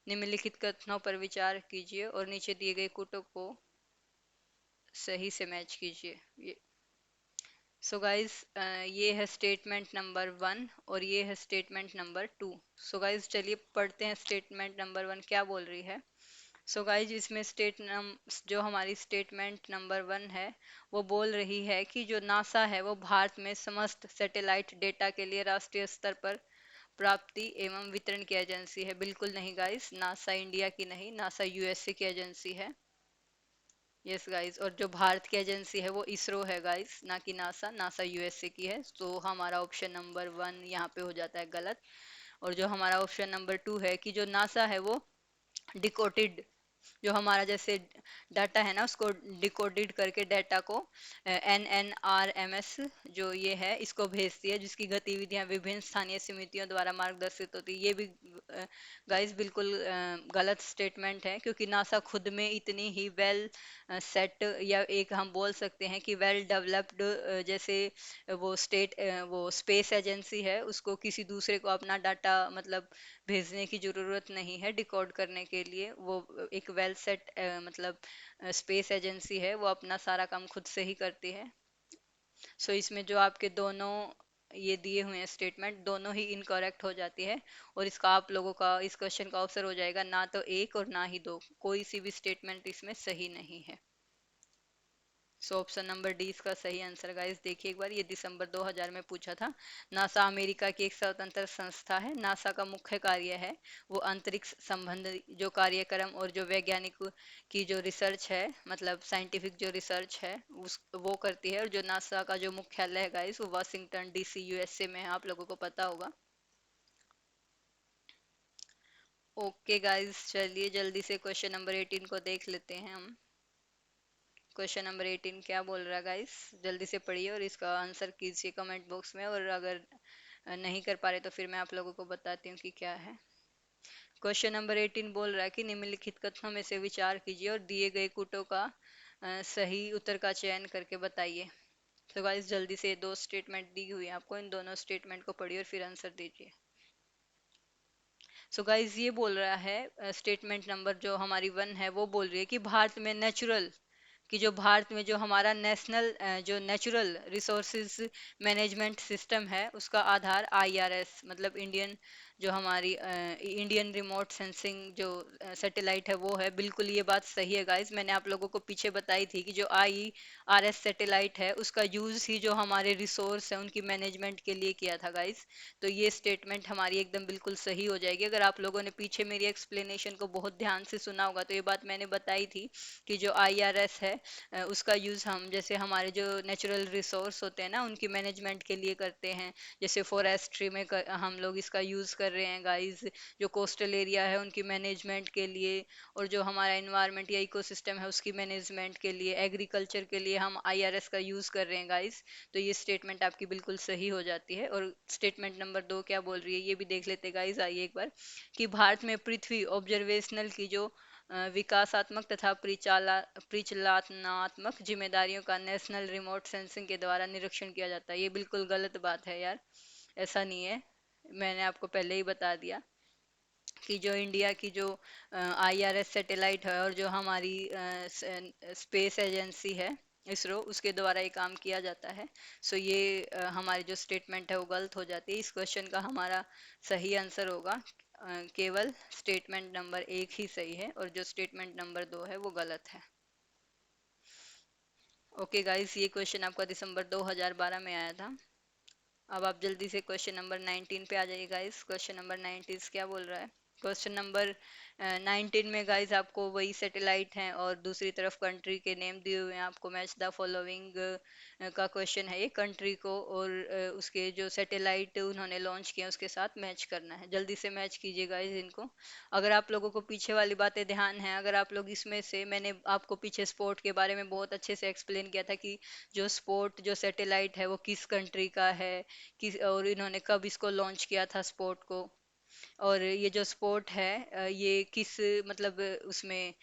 निम्नलिखित कथनों पर विचार कीजिए और नीचे दिए गए कूटों को सही से मैच कीजिए। ये गाइस ये है स्टेटमेंट नंबर 1 और ये है स्टेटमेंट नंबर 2। गाइस चलिए पढ़ते हैं स्टेटमेंट नंबर 1 क्या बोल रही है। गाइस इसमें जो हमारी स्टेटमेंट नंबर 1 है वो बोल रही है कि जो नासा है वो भारत में समस्त सैटेलाइट डेटा के लिए राष्ट्रीय स्तर पर प्राप्ति एवं वितरण की एजेंसी है। बिल्कुल नहीं गाइस, नासा इंडिया की नहीं, नासा यूएसए की एजेंसी है। यस गाइस, और जो भारत की एजेंसी है वो इसरो है गाइस, ना कि नासा। नासा यूएसए की है, तो हमारा ऑप्शन नंबर वन यहाँ पे हो जाता है गलत। और जो हमारा ऑप्शन नंबर टू है कि जो नासा है वो डिकोटेड, जो हमारा जैसे डाटा है ना उसको डिकोडेड करके डाटा को NNRMS जो ये है इसको भेजती है, जिसकी गतिविधियां विभिन्न स्थानीय समितियों द्वारा मार्गदर्शित होती है। ये भी गाइस बिल्कुल गलत स्टेटमेंट है, क्योंकि नासा खुद में इतनी ही वेल सेट, या एक हम बोल सकते हैं कि वेल डेवलप्ड, जैसे वो वो स्पेस एजेंसी है, उसको किसी दूसरे को अपना डाटा मतलब भेजने की जरूरत नहीं है डिकोड करने के लिए। वो एक वेल सेट मतलब स्पेस एजेंसी है, वो अपना सारा काम खुद से ही करती है। सो इसमें जो आपके दोनों ये दिए हुए हैं स्टेटमेंट, दोनों ही इनकरेक्ट हो जाती है। और इसका आप लोगों का इस क्वेश्चन का आंसर हो जाएगा ना तो एक और ना ही दो, कोई सी भी स्टेटमेंट इसमें सही नहीं है। सो ऑप्शन नंबर डी इसका सही आंसर गाइस। देखिए एक बार, ये दिसंबर 2000 में पूछा था। नासा अमेरिका की एक स्वतंत्र संस्था है। नासा का मुख्य कार्य है वो अंतरिक्ष संबंधी जो कार्यक्रम और जो वैज्ञानिक की जो रिसर्च है, मतलब साइंटिफिक जो रिसर्च है उस वो करती है। और जो नासा का जो मुख्यालय है गाइस वो वाशिंगटन DC यूएसए में है, आप लोगों को पता होगा। ओके गाइस, चलिए जल्दी से क्वेश्चन नंबर 18 को देख लेते हैं हम। क्वेश्चन नंबर 18 क्या बोल रहा है गाइस, जल्दी से पढ़िए और इसका आंसर कीजिए कमेंट बॉक्स में। और अगर नहीं कर पा रहे तो फिर मैं आप लोगों को बताती हूँ कि क्या है। क्वेश्चन नंबर 18 बोल रहा है कि निम्नलिखित कथनों में से विचार कीजिए और दिए गए कूटों का सही उत्तर का चयन करके बताइए। तो गाइस जल्दी से दो स्टेटमेंट दी हुई है आपको, इन दोनों स्टेटमेंट को पढ़िए और फिर आंसर दीजिए। सो गाइस ये बोल रहा है, स्टेटमेंट नंबर जो हमारी वन है वो बोल रही है कि भारत में नेचुरल, कि जो भारत में जो हमारा नेशनल जो नेचुरल रिसोर्सेज मैनेजमेंट सिस्टम है उसका आधार IRS मतलब इंडियन, जो हमारी इंडियन रिमोट सेंसिंग जो सैटेलाइट है वो है। बिल्कुल ये बात सही है गाइस, मैंने आप लोगों को पीछे बताई थी कि जो IRS सैटेलाइट है उसका यूज ही जो हमारे रिसोर्स है उनकी मैनेजमेंट के लिए किया था गाइस। तो ये स्टेटमेंट हमारी एकदम बिल्कुल सही हो जाएगी। अगर आप लोगों ने पीछे मेरी एक्सप्लेनेशन को बहुत ध्यान से सुना होगा तो ये बात मैंने बताई थी कि जो IRS है उसका यूज़ हम जैसे हमारे जो नेचुरल रिसोर्स होते हैं ना उनकी मैनेजमेंट के लिए करते हैं। जैसे फॉरेस्ट्री में हम लोग इसका यूज़ कर रहे हैं गाइस, जो कोस्टल एरिया है उनकी मैनेजमेंट के लिए, और जो हमारा इन्वायरमेंट या इकोसिस्टम है उसकी मैनेजमेंट के लिए, एग्रीकल्चर के लिए हम IRS का यूज़ कर रहे हैं गाइस। तो ये स्टेटमेंट आपकी बिल्कुल सही हो जाती है। और स्टेटमेंट नंबर दो क्या बोल रही है ये भी देख लेते गाइस, आइए एक बार, कि भारत में पृथ्वी ऑब्जर्वेशनल की जो विकासात्मक तथा परिचालनात्मक जिम्मेदारियों का नेशनल रिमोट सेंसिंग के द्वारा निरीक्षण किया जाता है। ये बिल्कुल गलत बात है यार, ऐसा नहीं है। मैंने आपको पहले ही बता दिया कि जो इंडिया की जो IRS सैटेलाइट है और जो हमारी स्पेस एजेंसी है इसरो, उसके द्वारा ये काम किया जाता है। सो ये हमारी जो स्टेटमेंट है वो गलत हो जाती है। इस क्वेश्चन का हमारा सही आंसर होगा केवल स्टेटमेंट नंबर एक ही सही है, और जो स्टेटमेंट नंबर दो है वो गलत है। ओके गाइस, ये क्वेश्चन आपका दिसंबर 2012 में आया था। अब आप जल्दी से क्वेश्चन नंबर 19 पे आ जाइए गाइस। क्वेश्चन नंबर 19 क्या बोल रहा है। क्वेश्चन नंबर 19 में गाइस आपको वही सैटेलाइट हैं और दूसरी तरफ कंट्री के नेम दिए हुए हैं। आपको मैच द फॉलोइंग का क्वेश्चन है ये, कंट्री को और उसके जो सैटेलाइट उन्होंने लॉन्च किया उसके साथ मैच करना है। जल्दी से मैच कीजिए गाइस इनको। अगर आप लोगों को पीछे वाली बातें ध्यान है, अगर आप लोग इसमें से, मैंने आपको पीछे स्पोर्ट के बारे में बहुत अच्छे से एक्सप्लेन किया था कि जो स्पोर्ट जो सैटेलाइट है वो किस कंट्री का है, किस, और इन्होंने कब इसको लॉन्च किया था स्पोर्ट को। और ये जो स्पोर्ट है ये किस मतलब उसमें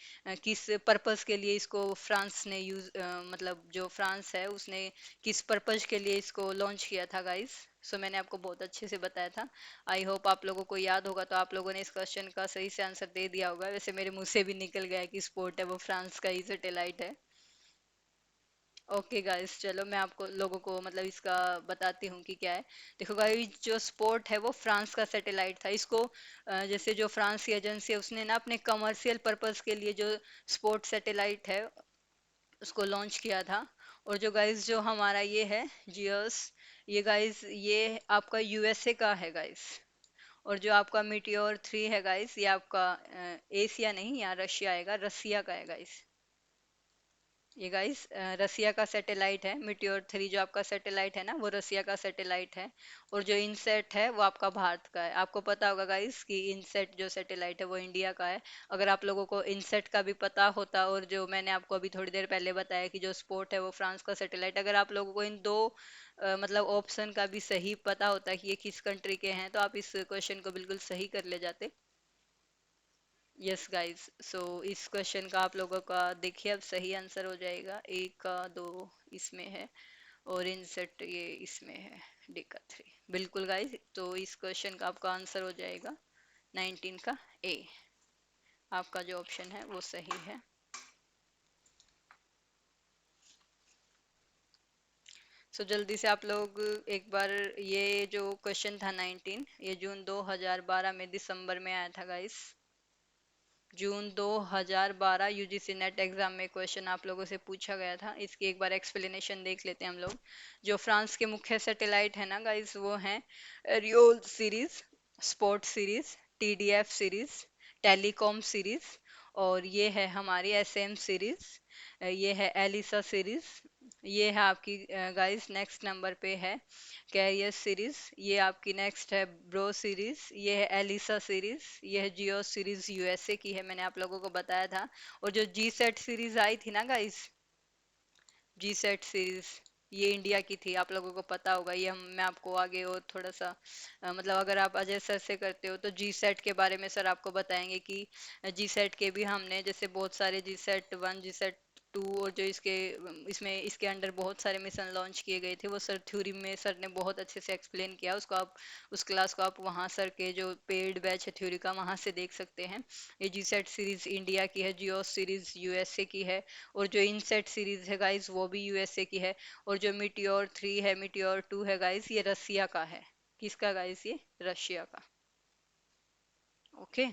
किस पर्पस के लिए इसको फ्रांस ने यूज मतलब जो फ्रांस है उसने किस पर्पस के लिए इसको लॉन्च किया था गाइस। सो मैंने आपको बहुत अच्छे से बताया था। आई होप आप लोगों को याद होगा, तो आप लोगों ने इस क्वेश्चन का सही से आंसर दे दिया होगा। वैसे मेरे मुंह से भी निकल गया कि स्पोर्ट है वो फ्रांस का ही सैटेलाइट है। ओके गाइस, चलो मैं आपको लोगों को मतलब इसका बताती हूँ कि क्या है। देखो गाइस, जो स्पोर्ट है वो फ्रांस का सैटेलाइट था। इसको जैसे जो फ्रांस की एजेंसी है उसने ना अपने कमर्शियल पर्पस के लिए जो स्पोर्ट सैटेलाइट है उसको लॉन्च किया था। और जो गाइस जो हमारा ये है जियोस, ये गाइस ये आपका USA का है गाइस। और जो आपका मीटियोर 3 है गाइस ये आपका एशिया नहीं, यहाँ रशिया आएगा, रसिया का है गाइस। ये गाइस रसिया का सैटेलाइट है। मिट्योर 3 जो आपका सैटेलाइट है ना, वो रसिया का सैटेलाइट है। और जो इनसेट है वो आपका भारत का है। आपको पता होगा गाइस कि इनसेट जो सैटेलाइट है वो इंडिया का है। अगर आप लोगों को इनसेट का भी पता होता, और जो मैंने आपको अभी थोड़ी देर पहले बताया कि जो स्पोर्ट है वो फ्रांस का सैटेलाइट, अगर आप लोगों को इन दो मतलब ऑप्शन का भी सही पता होता कि ये किस कंट्री के हैं, तो आप इस क्वेश्चन को बिल्कुल सही कर ले जाते। यस गाइस, सो इस क्वेश्चन का आप लोगों का देखिए अब सही आंसर हो जाएगा। ए का 2 इसमें है, और इनसेट ये इसमें है, डी का 3। बिल्कुल गाइस, तो इस क्वेश्चन का आपका आंसर हो जाएगा 19 का ए। आपका जो ऑप्शन है वो सही है। सो जल्दी से आप लोग एक बार, ये जो क्वेश्चन था 19, ये जून 2012 में दिसंबर में आया था गाइस। जून 2012 यूजीसी नेट एग्जाम में क्वेश्चन आप लोगों से पूछा गया था। इसकी एक बार एक्सप्लेनेशन देख लेते हैं हम लोग। जो फ्रांस के मुख्य सैटेलाइट है ना गाइस, वो हैं real series, sport series, TDF series, telecom series, और ये है हमारी एसएम सीरीज, ये है एलिसा सीरीज, ये है आपकी गाइस नेक्स्ट नंबर पे है कैरियर सीरीज, ये आपकी नेक्स्ट है ब्रो सीरीज, ये है एलिसा सीरीज, ये है जियो सीरीज, यूएसए की है, मैंने आप लोगों को बताया था। और जो जी सेट सीरीज आई थी ना गाइस, जी सेट सीरीज, ये इंडिया की थी, आप लोगों को पता होगा। ये हम मैं आपको आगे और थोड़ा सा मतलब अगर आप अजय सर से करते हो तो जी सेट के बारे में सर आपको बताएंगे कि जी सेट के भी हमने जैसे बहुत सारे जी सेट 1, जी सेट 2, और जो इसमें इसके अंडर बहुत सारे मिशन लॉन्च किए गए थे, वो सर थ्योरी में सर ने बहुत अच्छे से एक्सप्लेन किया। उसको आप उस क्लास को आप वहाँ सर के जो पेड बैच है थ्योरी का, वहाँ से देख सकते हैं। ये जी सेट सीरीज इंडिया की है, जियो सीरीज यूएसए की है, और जो इनसेट सीरीज है गाइस वो भी यूएसए की है। और जो मिटियोर 3 है, मिटियोर 2 है गाइस, ये रसिया का है। किसका गाइस? ये रशिया का। ओके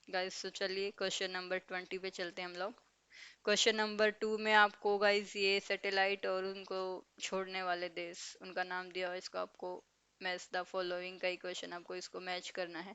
गाइस, तो चलिए क्वेश्चन नंबर 20 पे चलते हैं हम लोग। क्वेश्चन नंबर 2 में आपको गाइस ये सैटेलाइट और उनको छोड़ने वाले देश, उनका नाम दिया हुआ है। इसको आपको मैच द फॉलोइंग का ही क्वेश्चन, आपको इसको मैच करना है।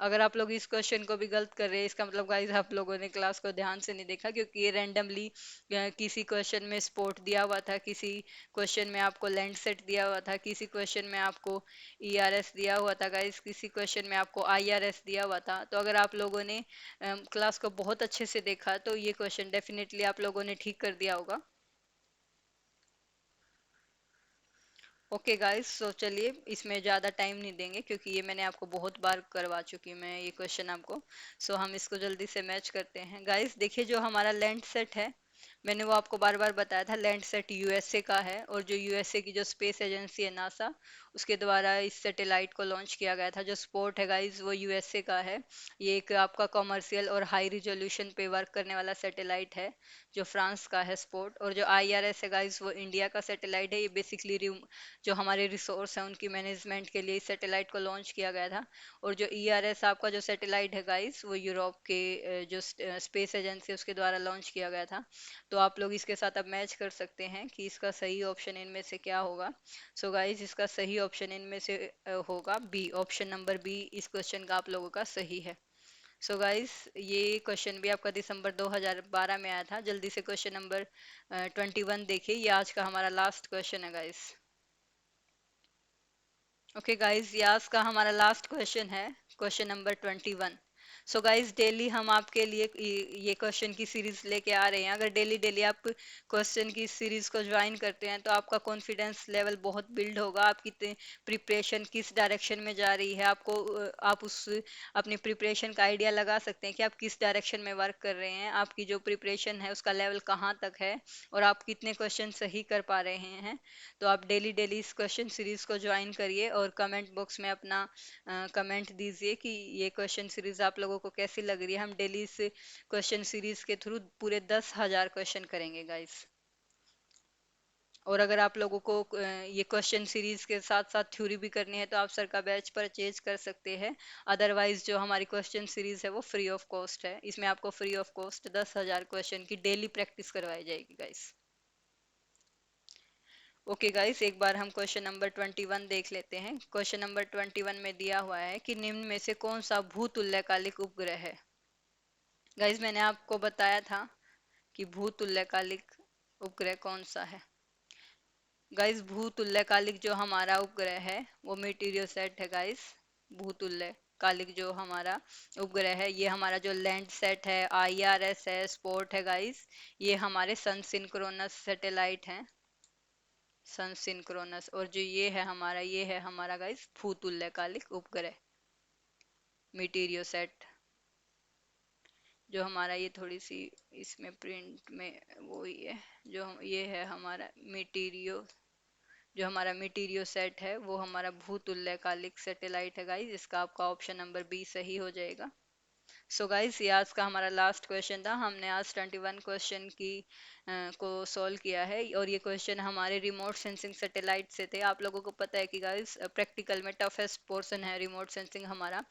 अगर आप लोग इस क्वेश्चन को भी गलत कर रहे हैं, इसका मतलब गाइस आप लोगों ने क्लास को ध्यान से नहीं देखा, क्योंकि ये रैंडमली किसी क्वेश्चन में स्पोर्ट दिया हुआ था, किसी क्वेश्चन में आपको लैंड सेट दिया हुआ था, किसी क्वेश्चन में आपको ईआरएस दिया हुआ था गाइस, किसी क्वेश्चन में आपको आईआरएस दिया हुआ था। तो अगर आप लोगों ने क्लास को बहुत अच्छे से देखा तो ये क्वेश्चन डेफिनेटली आप लोगों ने ठीक कर दिया होगा। ओके गाइस, सो चलिए इसमें ज़्यादा टाइम नहीं देंगे, क्योंकि ये मैंने आपको बहुत बार करवा चुकी मैं ये क्वेश्चन आपको। सो हम इसको जल्दी से मैच करते हैं। गाइस देखिए, जो हमारा लैंड सेट है, मैंने वो आपको बार बार बताया था, लैंड सेट यूएसए का है। और जो यूएसए की जो स्पेस एजेंसी है नासा, उसके द्वारा इस सैटेलाइट को लॉन्च किया गया था। जो स्पोर्ट है गाइस वो यूएसए का है। ये एक आपका कॉमर्शियल और हाई रिजोल्यूशन पे वर्क करने वाला सैटेलाइट है, जो फ्रांस का है स्पोर्ट। और जो आईआरएस है गाइस वो इंडिया का सैटेलाइट है। ये बेसिकली जो हमारे रिसोर्स हैं उनकी मैनेजमेंट के लिए इस सैटेलाइट को लॉन्च किया गया था। और जो ईआरएस आपका जो सैटेलाइट है गाइस, वो यूरोप के जो स्पेस एजेंसी उसके द्वारा लॉन्च किया गया था। तो आप लोग इसके साथ अब मैच कर सकते हैं कि इसका सही ऑप्शन इनमें से क्या होगा। सो गाइस, इसका सही ऑप्शन इनमें से होगा बी, ऑप्शन नंबर बी इस क्वेश्चन का आप लोगों का सही है। सो गाइस, ये क्वेश्चन भी आपका दिसंबर 2012 में आया था। जल्दी से क्वेश्चन नंबर 21 देखिए, ये आज का हमारा लास्ट क्वेश्चन है गाइस। ओके गाइस, ये आज का हमारा लास्ट क्वेश्चन है, question number 21। So guys, daily हम आपके लिए ये क्वेश्चन की सीरीज लेके आ रहे हैं। अगर डेली डेली आप क्वेश्चन की सीरीज को ज्वाइन करते हैं तो आपका कॉन्फिडेंस लेवल बहुत बिल्ड होगा। आपकी प्रिपरेशन किस डायरेक्शन में जा रही है, आपको आप उस अपनी प्रिपरेशन का आइडिया लगा सकते हैं कि आप किस डायरेक्शन में वर्क कर रहे हैं, आपकी जो प्रिपरेशन है उसका लेवल कहाँ तक है, और आप कितने क्वेश्चन सही कर पा रहे हैं। तो आप डेली डेली इस क्वेश्चन सीरीज को ज्वाइन करिए, और कमेंट बॉक्स में अपना कमेंट दीजिए कि ये क्वेश्चन सीरीज आप लोगों को कैसी लग रही है। हम डेली इस क्वेश्चन सीरीज के थ्रू पूरे 10,000 क्वेश्चन करेंगे गाइस। और अगर आप लोगों को ये क्वेश्चन सीरीज के साथ साथ थ्योरी भी करनी है तो आप सर का बैच परचेज कर सकते हैं। अदरवाइज जो हमारी क्वेश्चन सीरीज है वो फ्री ऑफ कॉस्ट है। इसमें आपको फ्री ऑफ कॉस्ट 10,000 क्वेश्चन की डेली प्रैक्टिस करवाई जाएगी गाइस। ओके गाइस, एक बार हम क्वेश्चन नंबर 21 देख लेते हैं। क्वेश्चन नंबर 21 में दिया हुआ है कि निम्न में से कौन सा भूतुल्यकालिक उपग्रह है। गाइस मैंने आपको बताया था कि भूतुल्यकालिक उपग्रह कौन सा है। गाइस, भूतुल्यकालिक जो हमारा उपग्रह है वो मीटिरियोसैट है गाइस। भूतुल्यकालिक जो हमारा उपग्रह है, ये हमारा जो लैंड सेट है, आईआरएस है, स्पोर्ट है गाइस, ये हमारे सन सिंक्रोनस सैटेलाइट हैं। सन सिंक्रोनस। और जो ये है हमारा गाइस भूतुल्यकालिक उपग्रह मीटिरियोसैट। जो हमारा ये थोड़ी सी इसमें प्रिंट में वो ही है। ये है हमारा मीटीरियो। जो हमारा मीटीरियो सेट है वो हमारा भूतुल्यकालिक सैटेलाइट है गाइस। इसका आपका ऑप्शन नंबर बी सही हो जाएगा। सो गाइस, ये आज का हमारा लास्ट क्वेश्चन था। हमने आज 21 क्वेश्चन को सॉल्व किया है, और ये क्वेश्चन हमारे रिमोट सेंसिंग सैटेलाइट से थे। आप लोगों को पता है कि गाइस प्रैक्टिकल में टफेस्ट पोर्शन है रिमोट सेंसिंग हमारा।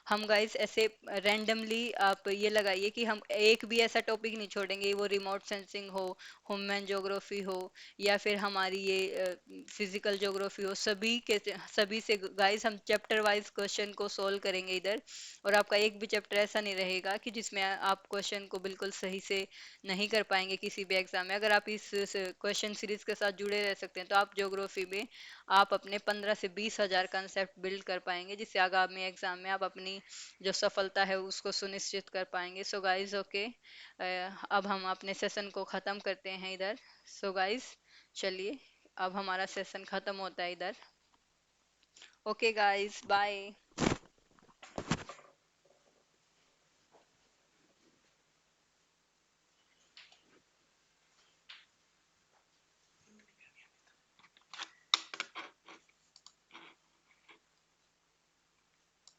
हम गाइस ऐसे रैंडमली आप ये लगाइए कि हम एक भी ऐसा टॉपिक नहीं छोड़ेंगे, वो रिमोट सेंसिंग हो, ह्यूमन ज्योग्राफी हो, या फिर हमारी ये फिजिकल ज्योग्राफी हो, सभी से गाइस हम चैप्टर वाइज क्वेश्चन को सॉल्व करेंगे इधर। और आपका एक भी चैप्टर ऐसा नहीं रहेगा कि जिसमें आप क्वेश्चन को बिल्कुल सही से नहीं कर पाएंगे किसी भी एग्जाम में। अगर आप इस क्वेश्चन सीरीज के साथ जुड़े रह सकते हैं तो आप ज्योग्राफी में आप अपने 15 से 20 हजार कंसेप्ट बिल्ड कर पाएंगे, जिससे आगामी एग्जाम में आप अपनी जो सफलता है उसको सुनिश्चित कर पाएंगे। सो गाइज ओके, अब हम अपने सेशन को ख़त्म करते हैं इधर। सो गाइज चलिए, अब हमारा सेशन ख़त्म होता है इधर। Okay guys, bye.